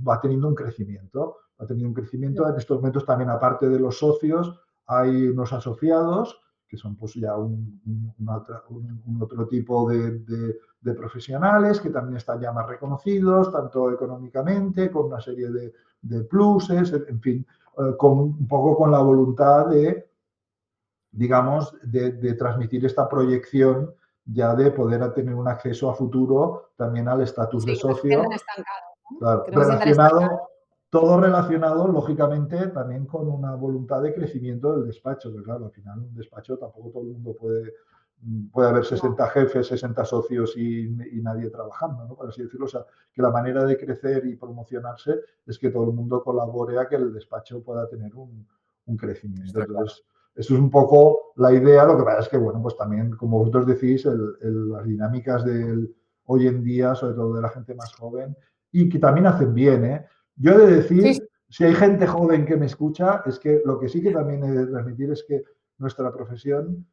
va teniendo un crecimiento. Va teniendo un crecimiento. En estos momentos también, aparte de los socios, hay unos asociados que son pues ya un otro tipo de profesionales que también están ya más reconocidos, tanto económicamente, con una serie de pluses, en fin, un poco con la voluntad de, digamos, de transmitir esta proyección ya de poder tener un acceso a futuro también al estatus Sí, de que no se sientan socio. estancados, ¿no? Claro, Que no se sientan estancados. todo relacionado, lógicamente, también con una voluntad de crecimiento del despacho, que claro, al final un despacho tampoco todo el mundo puede haber No, 60 jefes, 60 socios y nadie trabajando, ¿no? Por así decirlo. O sea, que la manera de crecer y promocionarse es que todo el mundo colabore a que el despacho pueda tener un crecimiento. Está claro. Entonces, eso es un poco la idea. Lo que pasa es que, bueno, pues también, como vosotros decís, las dinámicas del hoy en día, sobre todo de la gente más joven, y que también hacen bien, ¿eh? Yo he de sí, sí, decir, si hay gente joven que me escucha, es que lo que sí que también he de transmitir es que nuestra profesión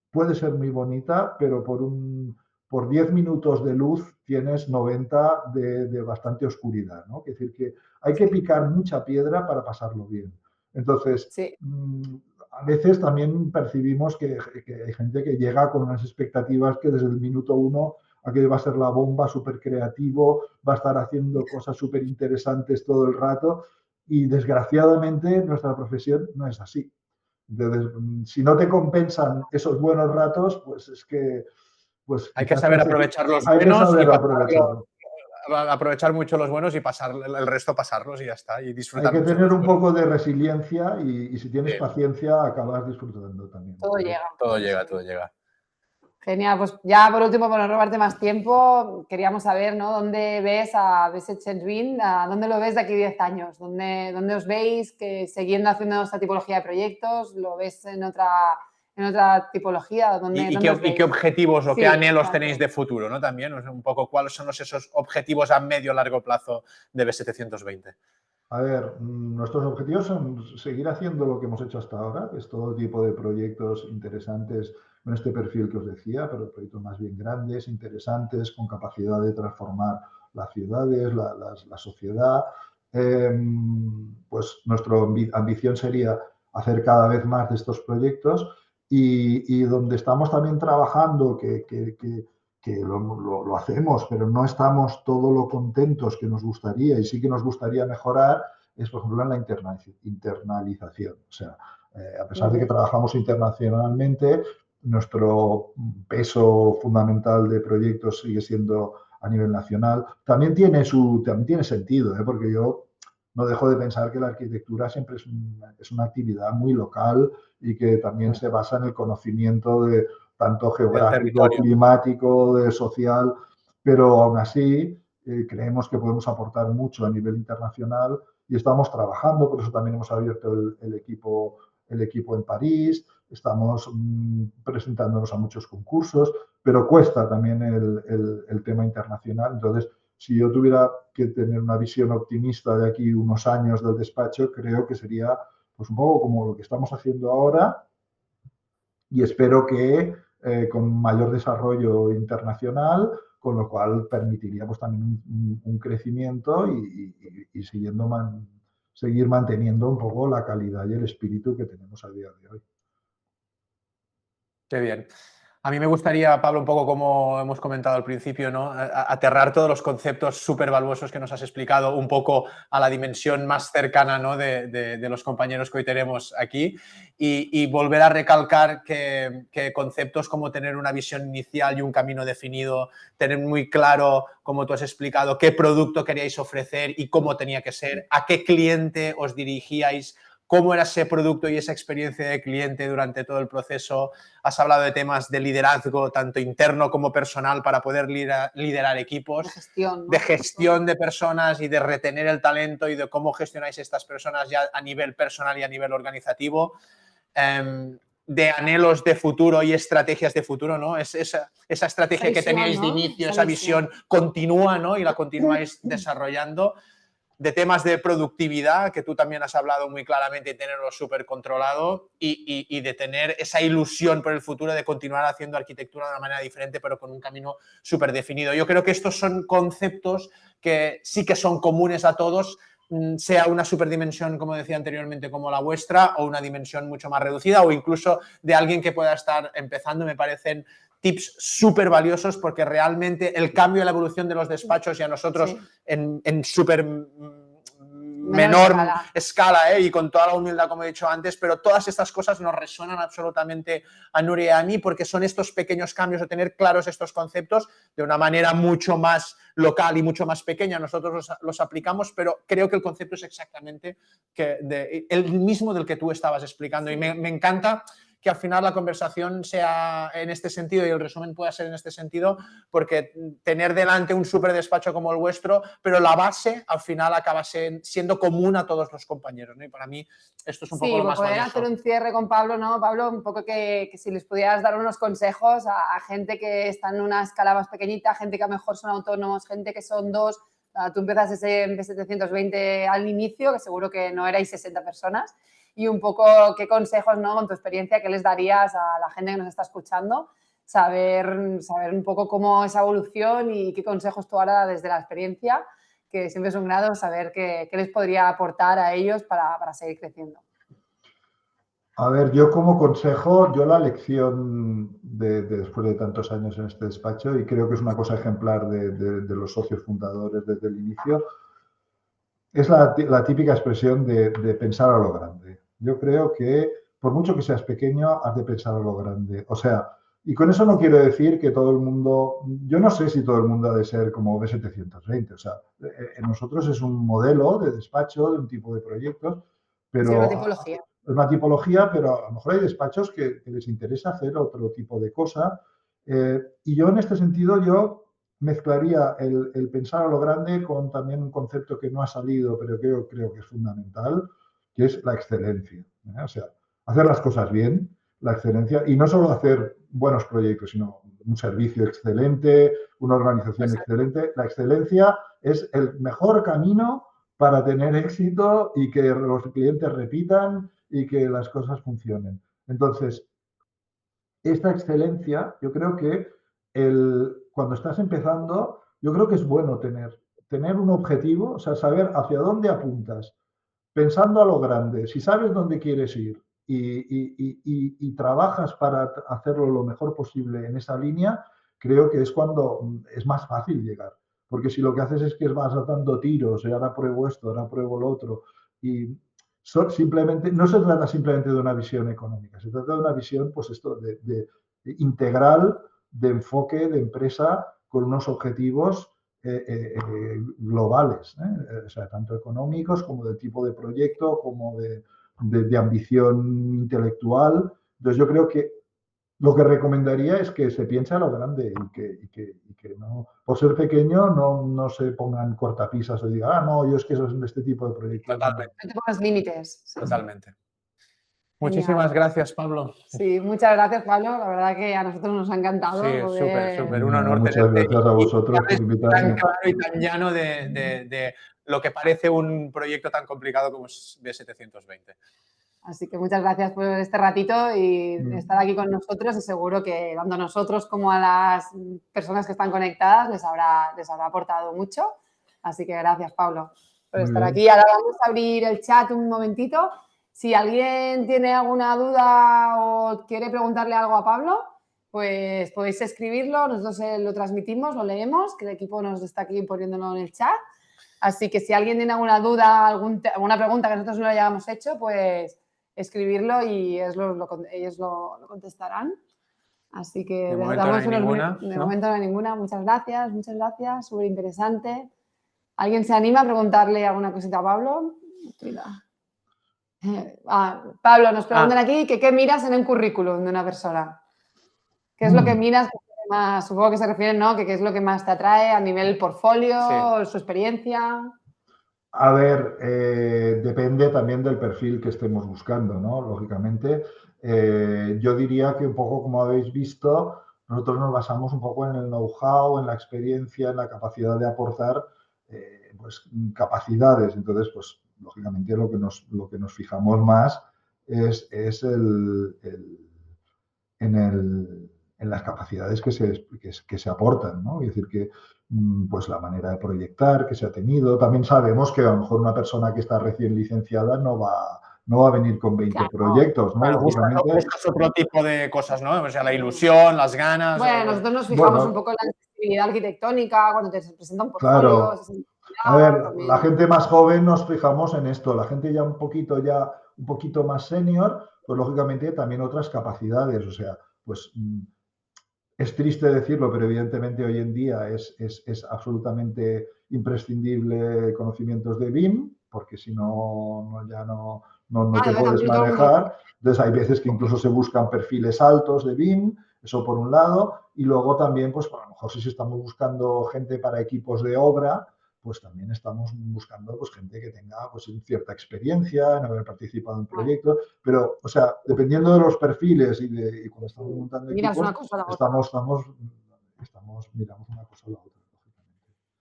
puede ser muy bonita, pero por 10 minutos de luz tienes 90 de bastante oscuridad, ¿no? Es decir, que hay que sí, picar mucha piedra para pasarlo bien. Entonces, sí. a veces también percibimos que hay gente que llega con unas expectativas que desde el minuto uno aquello va a ser la bomba, súper creativo, va a estar haciendo cosas súper interesantes todo el rato y desgraciadamente nuestra profesión no es así. Entonces, si no te compensan esos buenos ratos, pues es que pues Hay que quizás saber aprovechar los hay que buenos y saber pasarlo, aprovecharlo. aprovechar mucho los buenos y pasar el resto pasarlos y ya está. Y Hay disfrutar que mucho de tener los un buenos. poco de resiliencia y si tienes Sí, paciencia acabas disfrutando también un Todo poco. llega. todo Sí, llega, sí. todo llega. Genial, pues ya por último, para no robarte más tiempo, queríamos saber, ¿no? ¿Dónde ves a Besset Chenrin? ¿Dónde lo ves de aquí 10 años? ¿Dónde os veis que siguiendo haciendo esta tipología de proyectos? ¿Lo ves en otra tipología? ¿Dónde os Y qué veis? objetivos o qué Sí, anhelos tenéis exacto. de futuro, ¿no? También, o sea, un poco cuáles son esos objetivos a medio largo plazo de B720. A ver, nuestros objetivos son seguir haciendo lo que hemos hecho hasta ahora, que es todo tipo de proyectos interesantes con este perfil que os decía, pero proyectos más bien grandes, interesantes, con capacidad de transformar las ciudades, la sociedad. Pues nuestra ambición sería hacer cada vez más de estos proyectos y donde estamos también trabajando, que lo hacemos, pero no estamos todo lo contentos que nos gustaría y sí que nos gustaría mejorar, es por ejemplo en la internalización. O sea, a pesar de que trabajamos internacionalmente, nuestro peso fundamental de proyectos sigue siendo a nivel nacional. También tiene sentido, ¿eh? Porque yo no dejo de pensar que la arquitectura siempre es una actividad muy local y que también se basa en el conocimiento de tanto Del geográfico, territorio. climático, de social, pero aún así creemos que podemos aportar mucho a nivel internacional y estamos trabajando, por eso también hemos abierto el equipo en París, estamos presentándonos a muchos concursos, pero cuesta también el tema internacional. Entonces, si yo tuviera que tener una visión optimista de aquí unos años del despacho, creo que sería pues un poco como lo que estamos haciendo ahora, y espero que con mayor desarrollo internacional, con lo cual permitiría pues, también un crecimiento y seguir manteniendo un poco la calidad y el espíritu que tenemos a día de hoy. Qué bien. A mí me gustaría, Pablo, un poco como hemos comentado al principio, ¿no? Aterrar todos los conceptos súper valuosos que nos has explicado un poco a la dimensión más cercana, ¿no? de los compañeros que hoy tenemos aquí y volver a recalcar que conceptos como tener una visión inicial y un camino definido, tener muy claro, como tú has explicado, qué producto queríais ofrecer y cómo tenía que ser, a qué cliente os dirigíais, cómo era ese producto y esa experiencia de cliente durante todo el proceso. Has hablado de temas de liderazgo, tanto interno como personal, para poder liderar equipos, de gestión de personas y de retener el talento y de cómo gestionáis estas personas ya a nivel personal y a nivel organizativo. De anhelos de futuro y estrategias de futuro, ¿no? Esa estrategia que teníais de inicio, esa visión continúa, ¿no? Y la continuáis desarrollando. De temas de productividad, que tú también has hablado muy claramente, y tenerlo súper controlado y de tener esa ilusión por el futuro de continuar haciendo arquitectura de una manera diferente, pero con un camino súper definido. Yo creo que estos son conceptos que sí que son comunes a todos, sea una superdimensión, como decía anteriormente, como la vuestra, o una dimensión mucho más reducida, o incluso de alguien que pueda estar empezando. Me parecen tips súper valiosos porque realmente el cambio y la evolución de los despachos y a nosotros en súper menor escala y con toda la humildad, como he dicho antes, pero todas estas cosas nos resuenan absolutamente a Nuria y a mí porque son estos pequeños cambios de tener claros estos conceptos de una manera mucho más local y mucho más pequeña. Nosotros los aplicamos, pero creo que el concepto es exactamente el mismo del que tú estabas explicando y me encanta que al final la conversación sea en este sentido y el resumen pueda ser en este sentido, porque tener delante un súper despacho como el vuestro, pero la base al final acaba siendo común a todos los compañeros, ¿no? Y para mí esto es un poco lo más valioso. Sí, poder hacer un cierre con Pablo, ¿no? Pablo, un poco que si les pudieras dar unos consejos a gente que está en una escala más pequeñita, gente que a lo mejor son autónomos, gente que son dos. Tú empezaste en B720 al inicio, que seguro que no erais 60 personas. Y un poco qué consejos, ¿no? Con tu experiencia, qué les darías a la gente que nos está escuchando, saber un poco cómo esa evolución y qué consejos tú ahora desde la experiencia, que siempre es un grado saber qué les podría aportar a ellos para seguir creciendo. A ver, yo como consejo, yo la lección después de tantos años en este despacho, y creo que es una cosa ejemplar de los socios fundadores desde el inicio, es la típica expresión de pensar a lo grande. Yo creo que por mucho que seas pequeño, has de pensar a lo grande. O sea, y con eso no quiero decir que todo el mundo, yo no sé si todo el mundo ha de ser como B720. O sea, nosotros es un modelo de despacho, de un tipo de proyectos, pero... Sí, una tipología. Es una tipología, pero a lo mejor hay despachos que les interesa hacer otro tipo de cosa. Y yo en este sentido, yo mezclaría el pensar a lo grande con también un concepto que no ha salido, pero que yo creo que es fundamental, que es la excelencia. O sea, hacer las cosas bien, la excelencia, y no solo hacer buenos proyectos, sino un servicio excelente, una organización excelente. La excelencia es el mejor camino para tener éxito y que los clientes repitan y que las cosas funcionen. Entonces, esta excelencia, yo creo que cuando estás empezando, yo creo que es bueno tener un objetivo, o sea, saber hacia dónde apuntas, pensando a lo grande. Si sabes dónde quieres ir y trabajas para hacerlo lo mejor posible en esa línea, creo que es cuando es más fácil llegar. Porque si lo que haces es que vas atando tiros, y ahora pruebo esto, ahora pruebo lo otro, y simplemente, no se trata simplemente de una visión económica, se trata de una visión, pues esto, de integral, de enfoque, de empresa, con unos objetivos globales, o sea, tanto económicos como de tipo de proyecto, como de ambición intelectual. Entonces yo creo que lo que recomendaría es que se piense a lo grande y que no, por ser pequeño no se pongan cortapisas o digan, no, yo es que eso es de este tipo de proyectos. Totalmente. No te pongas límites. Sí. Totalmente. Muchísimas gracias, Pablo. Sí, muchas gracias, Pablo. La verdad que a nosotros nos ha encantado. Sí, súper, un honor. Muchas gracias a vosotros por invitarme. Tan claro y tan llano de lo que parece un proyecto tan complicado como es B720. Así que muchas gracias por este ratito y estar aquí con nosotros y seguro que tanto a nosotros como a las personas que están conectadas les habrá aportado mucho. Así que gracias, Pablo, por estar aquí. Ahora vamos a abrir el chat un momentito. Si alguien tiene alguna duda o quiere preguntarle algo a Pablo, pues podéis escribirlo, nosotros lo transmitimos, lo leemos, que el equipo nos está aquí poniéndolo en el chat. Así que si alguien tiene alguna duda, alguna pregunta que nosotros no le hayamos hecho, pues escribirlo y ellos lo contestarán. Así que de momento no hay ninguna. De momento no hay ninguna. Muchas gracias, súper interesante. ¿Alguien se anima a preguntarle alguna cosita a Pablo? Pablo, nos preguntan aquí que qué miras en un currículum de una persona. ¿Qué es lo que miras? Supongo que se refieren, ¿no? Que qué es lo que más te atrae a nivel portfolio, su experiencia. A ver, depende también del perfil que estemos buscando, ¿no? Lógicamente, yo diría que un poco como habéis visto, nosotros nos basamos un poco en el know-how, en la experiencia, en la capacidad de aportar pues, capacidades. Entonces, pues lógicamente lo que nos fijamos más es en las capacidades que se aportan, ¿no? Es decir, que pues la manera de proyectar que se ha tenido. También sabemos que a lo mejor una persona que está recién licenciada no va a venir con 20 proyectos, ¿no? Claro, lógicamente. buscas otro tipo de cosas, ¿no? O sea, la ilusión, las ganas. Bueno, nosotros nos fijamos un poco en la accesibilidad arquitectónica, cuando te presenta un portfolio. Claro. A ver, la gente más joven nos fijamos en esto. La gente ya un poquito más senior, pues lógicamente también otras capacidades. O sea, pues es triste decirlo, pero evidentemente hoy en día es absolutamente imprescindible conocimientos de BIM, porque si no, ya no te puedes manejar. Entonces hay veces que incluso se buscan perfiles altos de BIM, eso por un lado, y luego también, pues a lo mejor si estamos buscando gente para equipos de obra, pues también estamos buscando pues, gente que tenga pues, cierta experiencia en haber participado en proyectos, pero, o sea, dependiendo de los perfiles y cuando estamos montando equipos, miramos una cosa a la otra.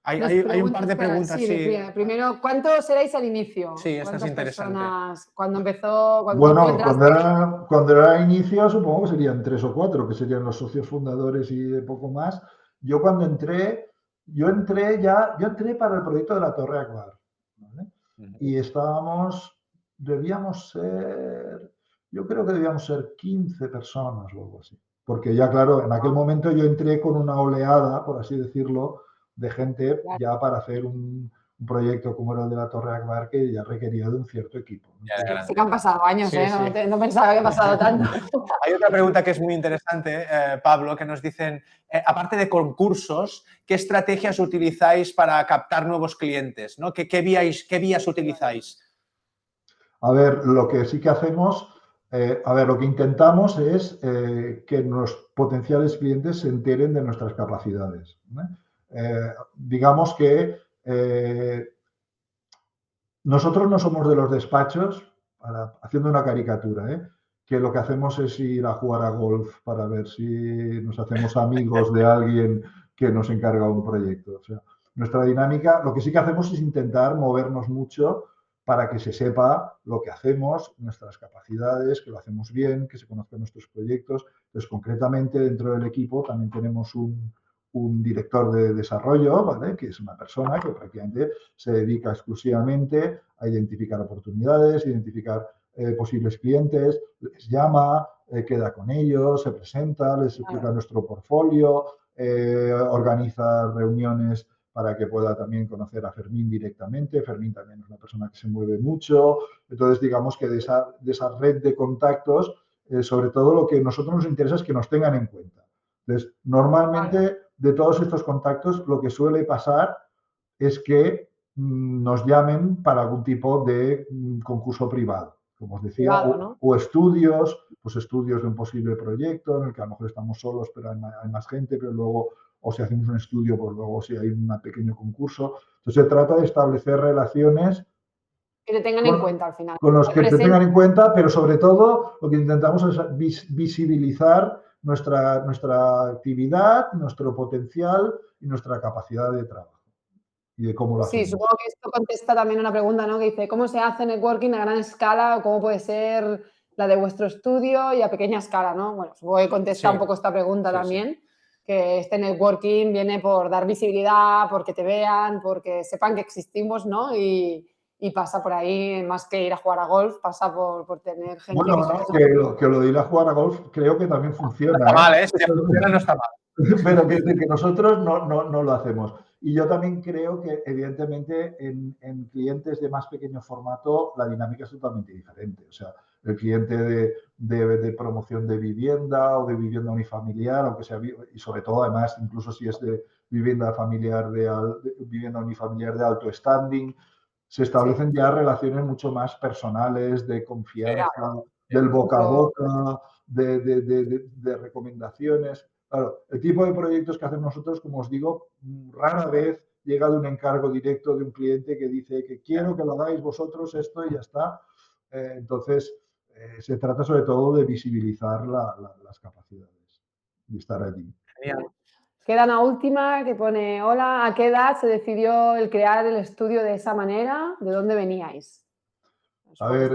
Hay un par de preguntas. Sí. Primero, ¿cuántos seréis al inicio? Sí, esta es interesante. Cuando empezó? Bueno, cuando era inicio, supongo que serían 3 o 4, que serían los socios fundadores y de poco más. Yo cuando entré para el proyecto de la Torre Akbar, ¿vale? Y yo creo que debíamos ser 15 personas o algo así. Porque ya, claro, en aquel momento yo entré con una oleada, por así decirlo, de gente ya para hacer un proyecto como era el de la Torre Akbar que ya requería de un cierto equipo. Sí que han pasado años, sí, no pensaba que ha pasado tanto. Hay otra pregunta que es muy interesante, Pablo, que nos dicen, aparte de concursos, ¿qué estrategias utilizáis para captar nuevos clientes, ¿no? ¿Qué vías utilizáis? A ver, lo que sí que hacemos, lo que intentamos es que los potenciales clientes se enteren de nuestras capacidades, ¿no? Digamos que nosotros no somos de los despachos, haciendo una caricatura, que lo que hacemos es ir a jugar a golf para ver si nos hacemos amigos de alguien que nos encarga un proyecto. O sea, nuestra dinámica, lo que sí que hacemos es intentar movernos mucho para que se sepa lo que hacemos, nuestras capacidades, que lo hacemos bien, que se conozcan nuestros proyectos. Entonces, concretamente, dentro del equipo también tenemos un director de desarrollo, ¿vale? Que es una persona que prácticamente se dedica exclusivamente a identificar oportunidades, identificar posibles clientes, les llama, queda con ellos, se presenta, les explica nuestro portfolio, organiza reuniones para que pueda también conocer a Fermín directamente. Fermín también es una persona que se mueve mucho. Entonces, digamos que de esa red de contactos, sobre todo lo que a nosotros nos interesa es que nos tengan en cuenta. Entonces, normalmente de todos estos contactos, lo que suele pasar es que nos llamen para algún tipo de concurso privado, como os decía, o estudios, pues estudios de un posible proyecto en el que a lo mejor estamos solos, pero hay más gente, pero luego, o si hacemos un estudio, pues luego si hay un pequeño concurso. Entonces, se trata de establecer relaciones que te tengan en cuenta al final. Con los que te tengan en cuenta, pero sobre todo lo que intentamos es visibilizar nuestra actividad, nuestro potencial y nuestra capacidad de trabajo. Y de cómo lo hacemos. Sí, supongo que esto contesta también una pregunta, ¿no? Que dice, ¿cómo se hace networking a gran escala o cómo puede ser la de vuestro estudio y a pequeña escala, ¿no? Bueno, supongo que contesta un poco esta pregunta también, que este networking viene por dar visibilidad, porque te vean, porque sepan que existimos, ¿no? Y y pasa por ahí, más que ir a jugar a golf, pasa por tener gente... Bueno, no, que lo de ir a jugar a golf creo que también funciona. No está mal, ¿eh? Si funciona, no está mal. Pero que nosotros no lo hacemos. Y yo también creo que, evidentemente, en clientes de más pequeño formato, la dinámica es totalmente diferente. O sea, el cliente de promoción de vivienda o de vivienda unifamiliar, aunque sea, y sobre todo, además, incluso si es de vivienda familiar vivienda unifamiliar de alto standing, se establecen ya relaciones mucho más personales, de confianza, del boca a boca, de recomendaciones. Claro, el tipo de proyectos que hacemos nosotros, como os digo, rara vez llega de un encargo directo de un cliente que dice que quiero que lo hagáis vosotros esto y ya está. Entonces, se trata sobre todo de visibilizar las capacidades y estar allí. Genial. Queda una última que pone, hola, ¿a qué edad se decidió el crear el estudio de esa manera? ¿De dónde veníais? A ver,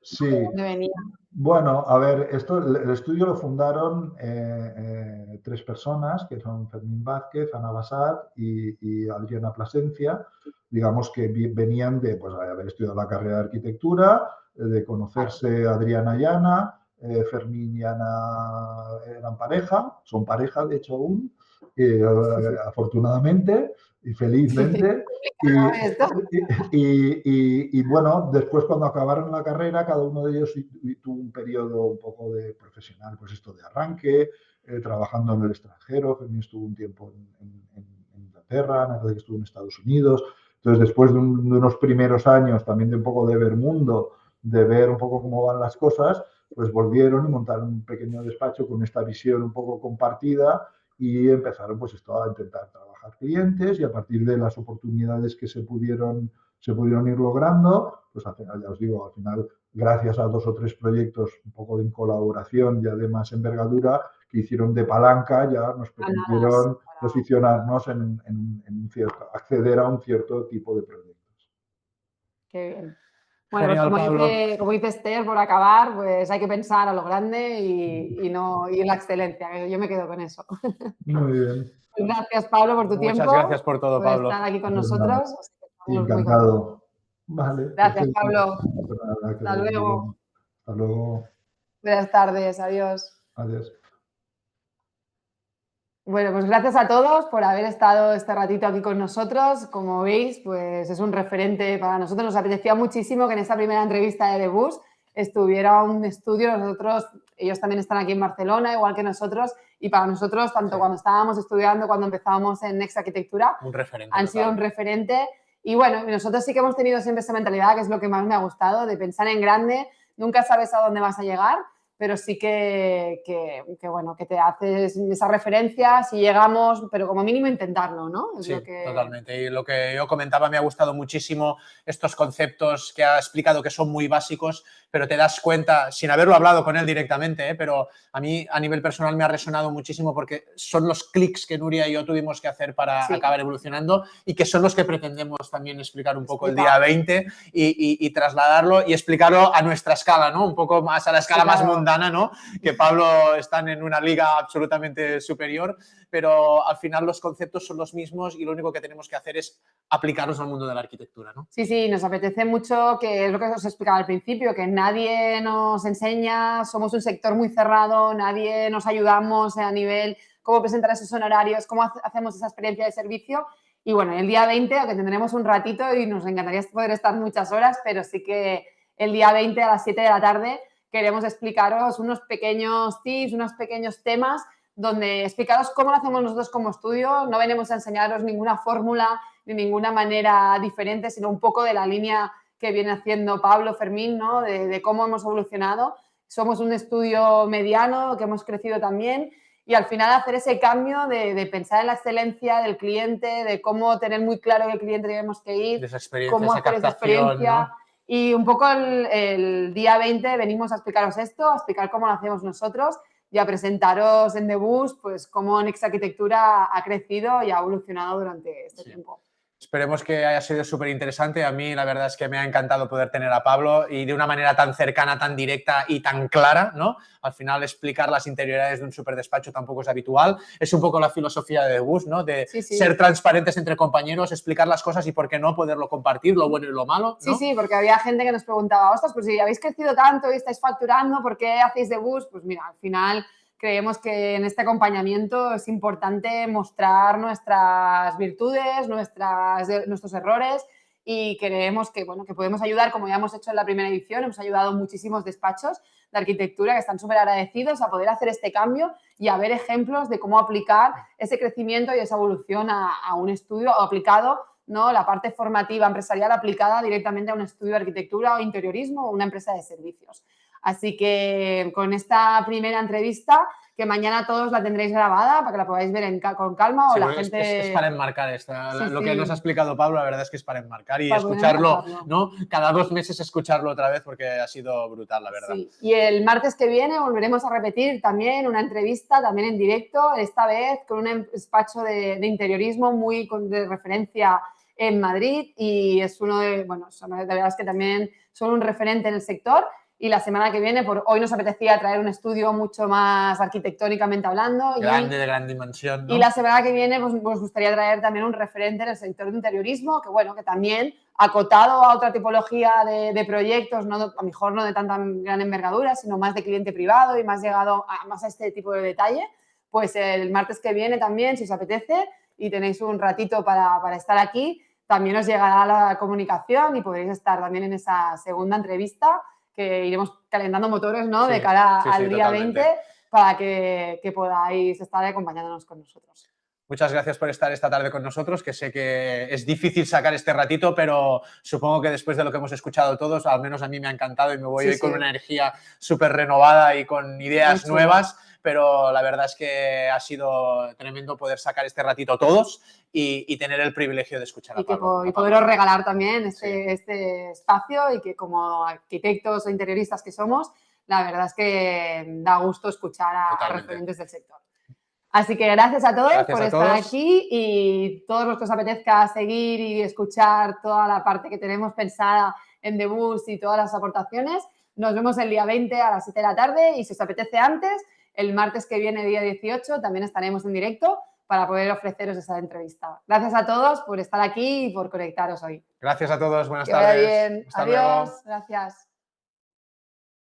sí. ¿De dónde venía? Bueno, a ver, el estudio lo fundaron 3 personas, que son Fermín Vázquez, Ana Basat y Adriana Plasencia, digamos que venían de pues, haber estudiado la carrera de arquitectura, de conocerse Adriana y Ana, Fermín y Ana eran pareja, son pareja de hecho aún, afortunadamente y felizmente. Y bueno, después cuando acabaron la carrera, cada uno de ellos tuvo un periodo un poco de profesional, pues esto de arranque, trabajando en el extranjero. Fermín estuvo un tiempo en Inglaterra, Ana que estuvo en Estados Unidos. Entonces, después de unos primeros años también de un poco de ver mundo, de ver un poco cómo van las cosas, pues volvieron y montaron un pequeño despacho con esta visión un poco compartida y empezaron pues esto a intentar trabajar clientes y a partir de las oportunidades que se pudieron ir logrando, pues al final, ya os digo, al final, gracias a 2 o 3 proyectos un poco en colaboración ya de más envergadura, que hicieron de palanca, ya nos permitieron posicionarnos acceder a un cierto tipo de proyectos. Qué bien. Bueno, Genial, pues como dice Esther, por acabar, pues hay que pensar a lo grande y en la excelencia. Yo me quedo con eso. Muy bien. Gracias, Pablo, por tu tiempo. Muchas gracias por todo, Pablo. Estar aquí con Pues nosotros. Encantado. Vale. Gracias, Perfecto. Pablo. Pues nada, Hasta luego. Hasta luego. Buenas tardes. Adiós. Adiós. Bueno, pues gracias a todos por haber estado este ratito aquí con nosotros. Como veis, pues es un referente para nosotros. Nos apetecía muchísimo que en esta primera entrevista de The Bus estuviera un estudio. Ellos también están aquí en Barcelona, igual que nosotros, y para nosotros, tanto cuando estábamos estudiando, cuando empezábamos en Next Arquitectura, han sido un referente. Y bueno, nosotros sí que hemos tenido siempre esa mentalidad, que es lo que más me ha gustado, de pensar en grande. Nunca sabes a dónde vas a llegar, pero sí que te haces esas referencias y llegamos, pero como mínimo intentarlo, ¿no? Sí, totalmente. Y lo que yo comentaba, me ha gustado muchísimo estos conceptos que ha explicado que son muy básicos, pero te das cuenta, sin haberlo hablado con él directamente, pero a mí a nivel personal me ha resonado muchísimo porque son los clics que Nuria y yo tuvimos que hacer para acabar evolucionando y que son los que pretendemos también explicar un poco el día 20 y trasladarlo y explicarlo a nuestra escala, ¿no? Un poco más a la escala más mundana, ¿no? Que Pablo están en una liga absolutamente superior, pero al final los conceptos son los mismos y lo único que tenemos que hacer es aplicarlos al mundo de la arquitectura, ¿no? Sí, nos apetece mucho, que es lo que os explicaba al principio, que nadie nos enseña, somos un sector muy cerrado, nadie nos ayudamos a nivel cómo presentar esos honorarios, cómo hacemos esa experiencia de servicio. Y bueno, el día 20, aunque tendremos un ratito y nos encantaría poder estar muchas horas, pero sí que el día 20 a las 7 de la tarde queremos explicaros unos pequeños tips, unos pequeños temas donde explicaros cómo lo hacemos nosotros como estudio. No venimos a enseñaros ninguna fórmula de ninguna manera diferente, sino un poco de la línea que viene haciendo Pablo, Fermín, ¿no? De cómo hemos evolucionado. Somos un estudio mediano que hemos crecido también y al final hacer ese cambio de pensar en la excelencia del cliente, de cómo tener muy claro que el cliente tenemos que ir, de esa experiencia, cómo hacer esa experiencia. ¿No? Y un poco el día 20 venimos a explicaros esto, a explicar cómo lo hacemos nosotros y a presentaros en The Bus pues cómo Next Arquitectura ha crecido y ha evolucionado durante este tiempo. Esperemos que haya sido súper interesante. A mí la verdad es que me ha encantado poder tener a Pablo y de una manera tan cercana, tan directa y tan clara, ¿no? Al final explicar las interioridades de un superdespacho tampoco es habitual. Es un poco la filosofía de The Boost, ¿no? De ser transparentes entre compañeros, explicar las cosas y por qué no poderlo compartir, lo bueno y lo malo, ¿no? Sí, porque había gente que nos preguntaba, ostras, pues si habéis crecido tanto y estáis facturando, ¿por qué hacéis The Boost? Pues mira, al final creemos que en este acompañamiento es importante mostrar nuestras virtudes, nuestros errores y creemos que, bueno, que podemos ayudar, como ya hemos hecho en la primera edición, hemos ayudado muchísimos despachos de arquitectura que están súper agradecidos a poder hacer este cambio y a ver ejemplos de cómo aplicar ese crecimiento y esa evolución a un estudio aplicado, ¿no? La parte formativa empresarial aplicada directamente a un estudio de arquitectura o interiorismo o una empresa de servicios. Así que con esta primera entrevista, que mañana todos la tendréis grabada para que la podáis ver con calma o la gente... Es para enmarcar lo que nos ha explicado Pablo, la verdad es que es para enmarcar y para escucharlo, ¿no? Cada 2 meses escucharlo otra vez porque ha sido brutal, la verdad. Sí. Y el martes que viene volveremos a repetir también una entrevista, también en directo, esta vez con un despacho de interiorismo muy de referencia en Madrid y es uno de, bueno, de verdad es que también son un referente en el sector y la semana que viene, hoy nos apetecía traer un estudio mucho más arquitectónicamente hablando. Grande, de gran dimensión, ¿no? Y la semana que viene pues, nos gustaría traer también un referente en el sector de interiorismo, que bueno, que también acotado a otra tipología de proyectos, no, a lo mejor no de tanta gran envergadura, sino más de cliente privado y más llegado más a este tipo de detalle, pues el martes que viene también, si os apetece y tenéis un ratito para estar aquí, también os llegará la comunicación y podréis estar también en esa segunda entrevista que iremos calentando motores, ¿no? De cara al día totalmente. 20 para que podáis estar acompañándonos con nosotros. Muchas gracias por estar esta tarde con nosotros, que sé que es difícil sacar este ratito, pero supongo que después de lo que hemos escuchado todos, al menos a mí me ha encantado y me voy hoy con una energía súper renovada y con ideas nuevas, pero la verdad es que ha sido tremendo poder sacar este ratito todos y tener el privilegio de escuchar a Pablo. Y poderos regalar también este espacio y que como arquitectos o interioristas que somos, la verdad es que da gusto escuchar a referentes del sector. Así que gracias a todos por estar aquí y todos los que os apetezca seguir y escuchar toda la parte que tenemos pensada en The Boost y todas las aportaciones. Nos vemos el día 20 a las 7 de la tarde y si os apetece antes, el martes que viene, día 18, también estaremos en directo para poder ofreceros esa entrevista. Gracias a todos por estar aquí y por conectaros hoy. Gracias a todos, buenas tardes. Que vaya bien. Adiós, gracias.